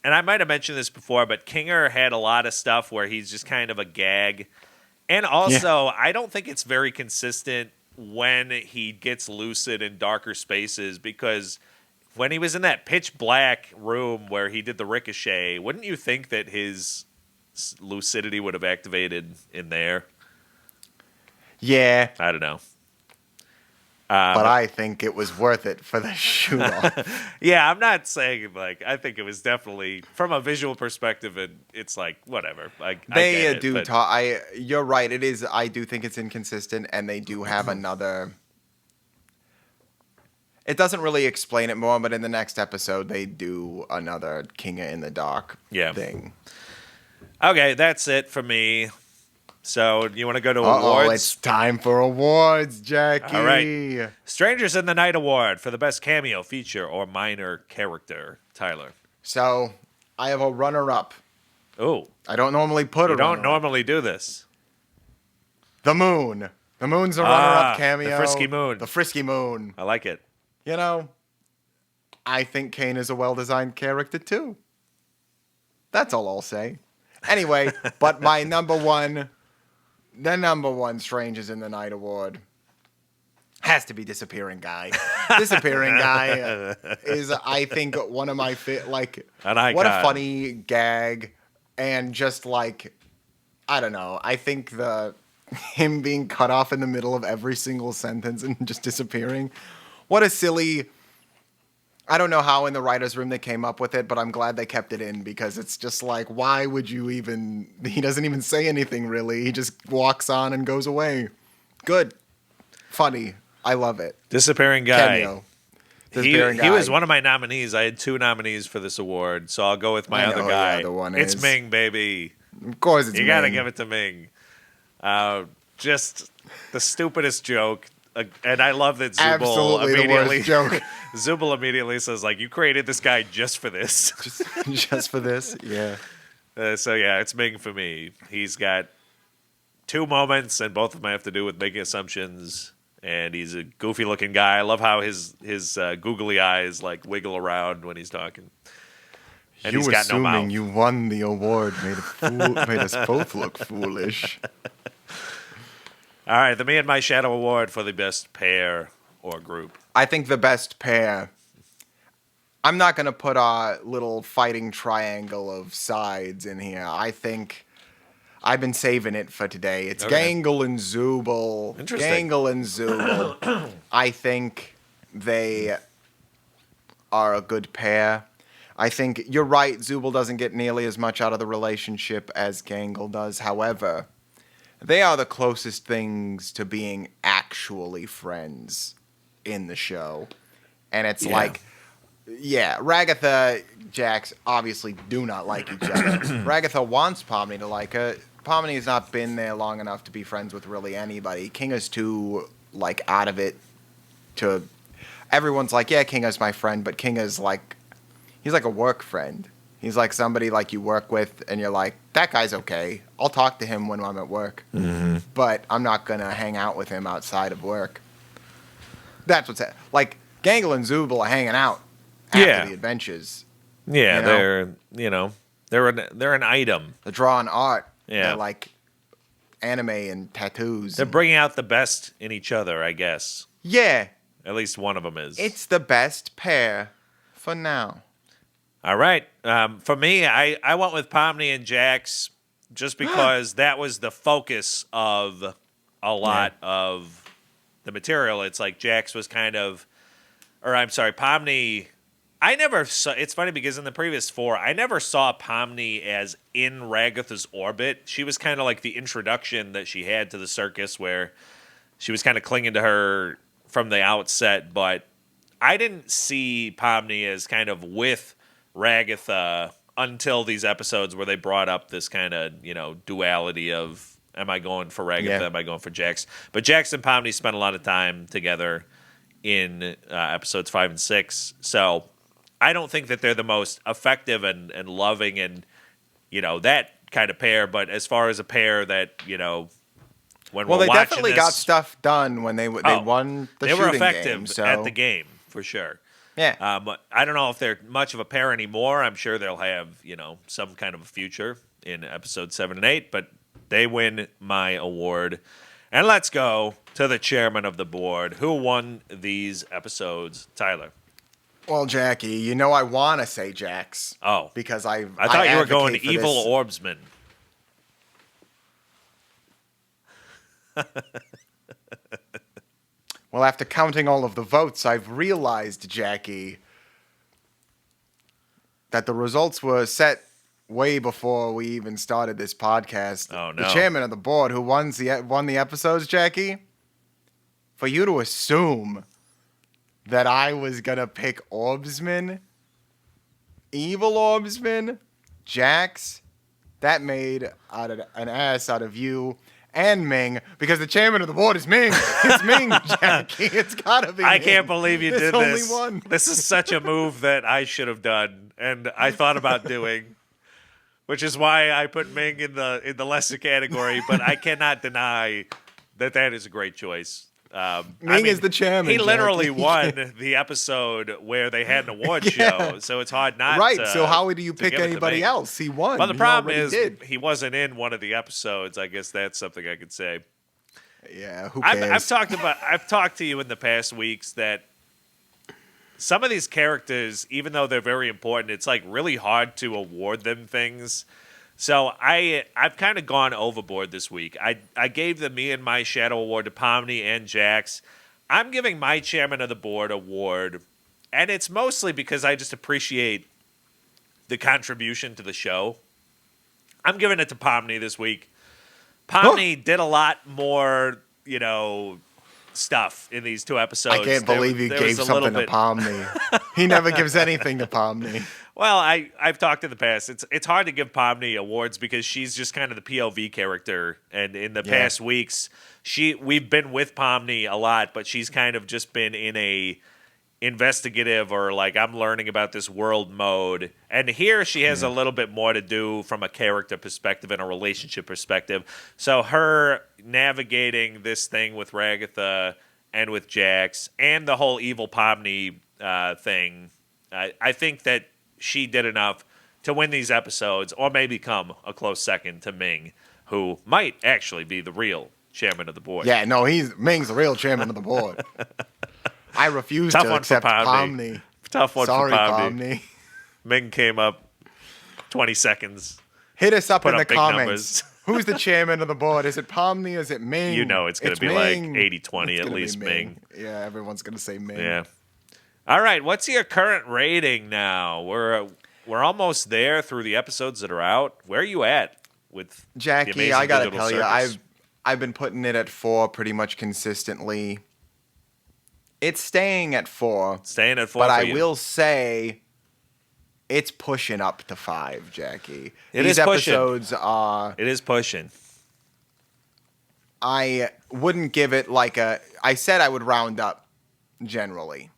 A: and I might have mentioned this before, but Kinger had a lot of stuff where he's just kind of a gag. And also, I don't think it's very consistent when he gets lucid in darker spaces, because when he was in that pitch black room where he did the ricochet, wouldn't you think that his lucidity would have activated in there?
B: Yeah.
A: I don't know.
B: But I think it was worth it for the shoot-off.
A: Yeah, I'm not saying, like, I think it was definitely, from a visual perspective, and it's like, whatever.
B: You're right, it is, I do think it's inconsistent, and they do have another... It doesn't really explain it more, but in the next episode, they do another Kinga in the Dark thing.
A: Okay, that's it for me. So, you want to go to awards?
B: It's time for awards, Jackie.
A: All right. Strangers in the Night Award for the best cameo, feature, or minor character. Tyler.
B: So, I have a runner-up.
A: Oh.
B: I don't normally put a runner-up.
A: You don't normally do this.
B: The Moon. The Moon's a runner-up cameo.
A: The Frisky Moon.
B: The Frisky Moon.
A: I like it.
B: You know, I think Kane is a well-designed character, too. That's all I'll say. Anyway, but my number one Strangers in the Night Award has to be Disappearing Guy. Disappearing Guy is, I think, one of my what a funny gag, and just like, I don't know. I think him being cut off in the middle of every single sentence and just disappearing. What a silly. I don't know how in the writer's room they came up with it, but I'm glad they kept it in, because it's just like, why would you even... He doesn't even say anything, really. He just walks on and goes away. Good. Funny. I love it.
A: Disappearing Guy.
B: Cameo.
A: He was one of my nominees. I had 2 nominees for this award, so I'll go with my other guy.
B: The one
A: it's Ming, baby.
B: Of course it's Ming.
A: You got to give it to Ming. Just the stupidest joke. And I love that Zubul immediately says, like, you created this guy just for this.
B: just for this? Yeah.
A: So, yeah, it's Ming for me. He's got 2 moments, and both of them have to do with making assumptions. And he's a goofy-looking guy. I love how his googly eyes, like, wiggle around when he's talking. And he's got no mouth.
B: Assuming you won the award made us both look foolish.
A: All right, the Me and My Shadow Award for the best pair or group.
B: I think the best pair. I'm not going to put a little fighting triangle of sides in here. I think I've been saving it for today. It's Gangle and Zubul.
A: Interesting.
B: Gangle and Zubul. I think they are a good pair. I think you're right, Zubul doesn't get nearly as much out of the relationship as Gangle does. However, they are the closest things to being actually friends in the show. And it's Ragatha, Jax obviously do not like each other. Ragatha wants Pomni to like her. Pomni has not been there long enough to be friends with really anybody. Kinga's too, like, out of it to... Everyone's like, yeah, Kinga's my friend, but Kinga's like... He's like a work friend. He's like somebody like you work with, and you're like, that guy's okay. I'll talk to him when I'm at work. Mm-hmm. But I'm not going to hang out with him outside of work. That's what's... Like, Gangle and Zubul are hanging out after the adventures.
A: Yeah, they're an item.
B: They're drawing art.
A: Yeah.
B: They're like anime and tattoos.
A: They're bringing out the best in each other, I guess.
B: Yeah.
A: At least one of them is.
B: It's the best pair for now.
A: All right. For me, I went with Pomni and Jax. just because that was the focus of a lot of the material. It's like Jax was kind of, or I'm sorry, Pomni. I never saw. It's funny because in the previous 4, I never saw Pomni as in Ragatha's orbit. She was kind of like the introduction that she had to the circus, where she was kind of clinging to her from the outset. But I didn't see Pomni as kind of with Ragatha until these episodes where they brought up this kind of duality of, am I going for Ragatha? Am I going for Jax? But Jax and Pomni spent a lot of time together in episodes 5 and 6. So I don't think that they're the most effective and loving and, that kind of pair. But as far as a pair that, when we're
B: they
A: watching
B: definitely got stuff done when they won the shooting game. They were effective
A: at the game, for sure.
B: Yeah.
A: I don't know if they're much of a pair anymore. I'm sure they'll have, some kind of a future in episodes 7 and 8. But they win my award. And let's go to the chairman of the board. Who won these episodes, Tyler?
B: Well, Jackie, I want to say Jax.
A: Oh.
B: Because I
A: thought you were going evil orbsman.
B: Well, after counting all of the votes, I've realized, Jackie, that the results were set way before we even started this podcast.
A: Oh, no.
B: The chairman of the board who won the episodes, Jackie, for you to assume that I was going to pick Orbsman, evil Orbsman, Jax, that made an ass out of you and Ming, because the chairman of the board is Ming. It's Ming, Jackie. It's gotta be
A: I
B: Ming.
A: can't believe you did this.
B: Only one.
A: This is such a move that I should have done, and I thought about doing, which is why I put Ming in the lesser category. But I cannot deny that is a great choice.
B: Ming is the chairman.
A: He literally won the episode where they had an award show, so it's hard not
B: right.
A: to.
B: So how do you pick anybody else? He won.
A: Well, the problem is he wasn't in one of the episodes. I guess that's something I could say.
B: Yeah, who cares?
A: I've talked to you in the past weeks that some of these characters, even though they're very important, it's like really hard to award them things. So I've kind of gone overboard this week. I gave the Me and My Shadow award to Pomni and Jax. I'm giving my chairman of the board award, and it's mostly because I just appreciate the contribution to the show. I'm giving it to Pomni this week. Pomni did a lot more, stuff in these 2 episodes.
B: I can't believe you gave something to Pomni. He never gives anything to Pomni.
A: Well, I've talked in the past. It's hard to give Pomni awards because she's just kind of the POV character, and in the past weeks, we've been with Pomni a lot, but she's kind of just been in a investigative or like I'm learning about this world mode. And here she has a little bit more to do from a character perspective and a relationship perspective. So her navigating this thing with Ragatha and with Jax and the whole evil Pomni thing, I think that she did enough to win these episodes, or maybe come a close second to Ming, who might actually be the real chairman of the board.
B: Yeah, no, Ming's the real chairman of the board. I refuse to accept Pomni.
A: Tough one
B: Sorry,
A: for Pomni. Ming came up 20 seconds.
B: Hit us up in the comments. Who's the chairman of the board? Is it Pomni or is it Ming?
A: It's going to be Ming. Like 80-20 at least Ming.
B: Yeah, everyone's going to say Ming.
A: Yeah. All right, what's your current rating now? We're almost there through the episodes that are out. Where are you at with
B: Jackie?
A: The Amazing
B: I gotta
A: Digital
B: tell
A: Circus?
B: you, I've been putting it at 4 pretty much consistently. It's staying at 4.
A: Staying at 4,
B: but
A: for
B: I
A: you.
B: will say it's pushing up to 5, Jackie.
A: These
B: episodes are.
A: It is pushing.
B: I wouldn't give it like a. I said I would round up generally.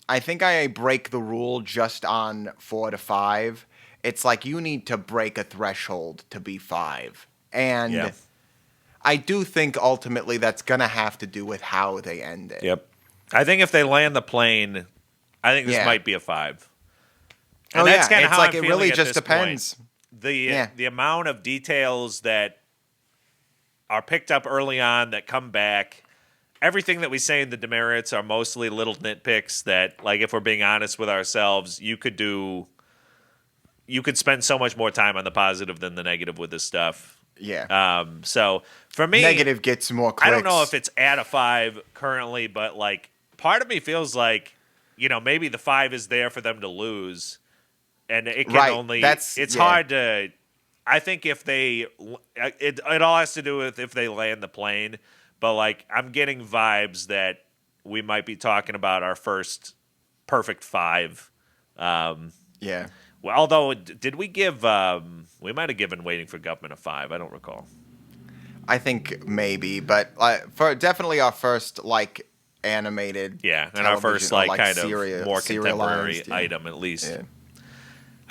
B: I think I break the rule just on 4 to 5. It's like you need to break a threshold to be 5. And I do think ultimately that's going to have to do with how they end it.
A: Yep. I think if they land the plane, I think this might be a 5. And that's kind of how
B: like
A: I'm
B: it really
A: at
B: just
A: this
B: depends.
A: Point. The amount of details that are picked up early on that come back. Everything that we say in the demerits are mostly little nitpicks that, like, if we're being honest with ourselves, you could spend so much more time on the positive than the negative with this stuff.
B: Yeah.
A: So for me,
B: negative gets more clicks.
A: I don't know if it's at a 5 currently, but like part of me feels like, maybe the 5 is there for them to lose, and it can only. It's hard to. I think if they, it all has to do with if they land the plane, but like I'm getting vibes that we might be talking about our first perfect 5.
B: Yeah.
A: Well, although, did we give? We might have given Waiting for Government a 5. I don't recall.
B: I think maybe, but for definitely our first animated.
A: Yeah, and our first kind of more contemporary item at least.
B: Yeah.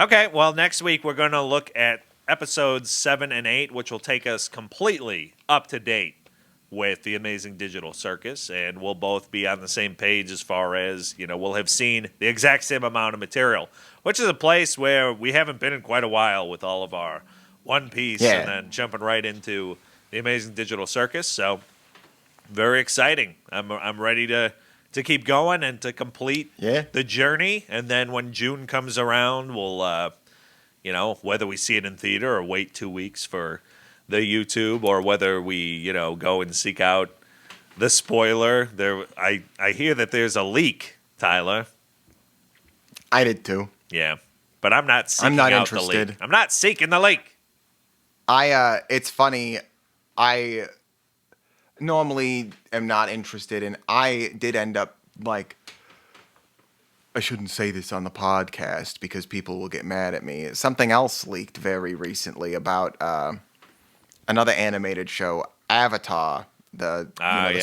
A: Okay, well next week we're going to look at episodes 7 and 8, which will take us completely up to date with the Amazing Digital Circus, and we'll both be on the same page as far as, we'll have seen the exact same amount of material, which is a place where we haven't been in quite a while with all of our One Piece and then jumping right into the Amazing Digital Circus. So very exciting. I'm ready to keep going and to complete the journey, and then when June comes around, we'll whether we see it in theater or wait 2 weeks for the YouTube, or whether we, go and seek out the spoiler. I hear that there's a leak, Tyler.
B: I did too.
A: Yeah, but I'm not seeking out
B: interested.
A: The leak. I'm not seeking the leak.
B: It's funny. I normally am not interested, and I did end up I shouldn't say this on the podcast because people will get mad at me. Something else leaked very recently about another animated show, Avatar, the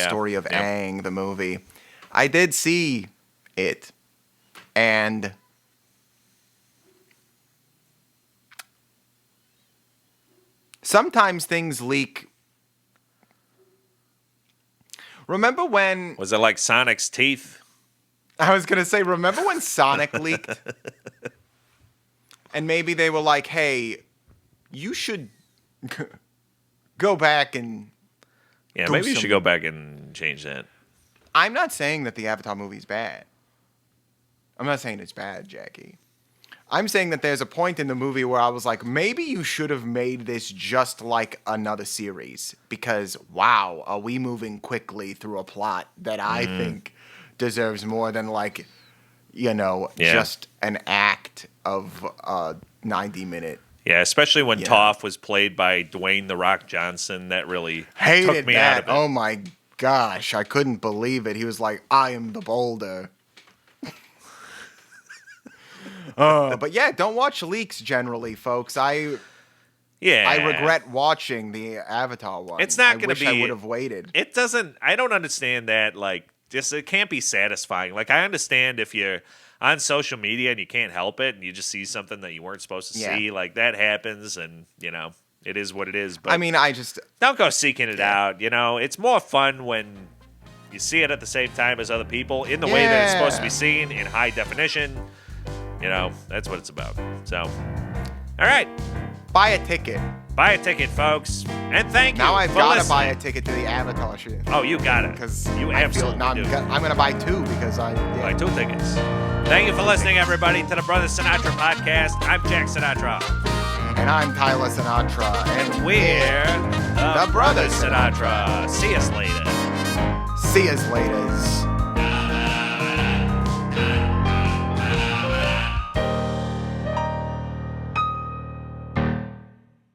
B: story of Aang, the movie. I did see it, and sometimes things leak. Remember when...
A: Was it like Sonic's teeth?
B: I was going to say, remember when Sonic leaked? And maybe they were like, hey, you should go back and...
A: Yeah, maybe you should go back and change that.
B: I'm not saying that the Avatar movie's bad. I'm not saying it's bad, Jackie. I'm saying that there's a point in the movie where I was like, maybe you should have made this just like another series. Because, wow, are we moving quickly through a plot that I think deserves more than just an act of 90-minute.
A: Yeah, especially when Toph was played by Dwayne "The Rock" Johnson. That really took me
B: that.
A: out of it.
B: Oh my gosh, I couldn't believe it. He was like, I am the boulder. But yeah, don't watch leaks generally, folks. I regret watching the Avatar one.
A: It's not going to be.
B: I would have waited.
A: It doesn't. I don't understand that. It can't be satisfying. I understand if you're on social media and you can't help it, and you just see something that you weren't supposed to see. That happens, and it is what it is. But
B: I mean,
A: don't go seeking it out. It's more fun when you see it at the same time as other people in the way that it's supposed to be seen in high definition. That's what it's about. So, all right.
B: Buy a ticket.
A: Buy a ticket, folks. And thank you.
B: Now I've got to buy a ticket to the Avatar shit.
A: Oh, you got it.
B: Because
A: you absolutely do.
B: I'm going to buy 2 because
A: buy 2 tickets. Thank you for listening, everybody, to the Brothers Sinatra podcast. I'm Jack Sinatra.
B: And I'm Tyler Sinatra.
A: And we're the Brothers Sinatra. See us later.
B: See us later.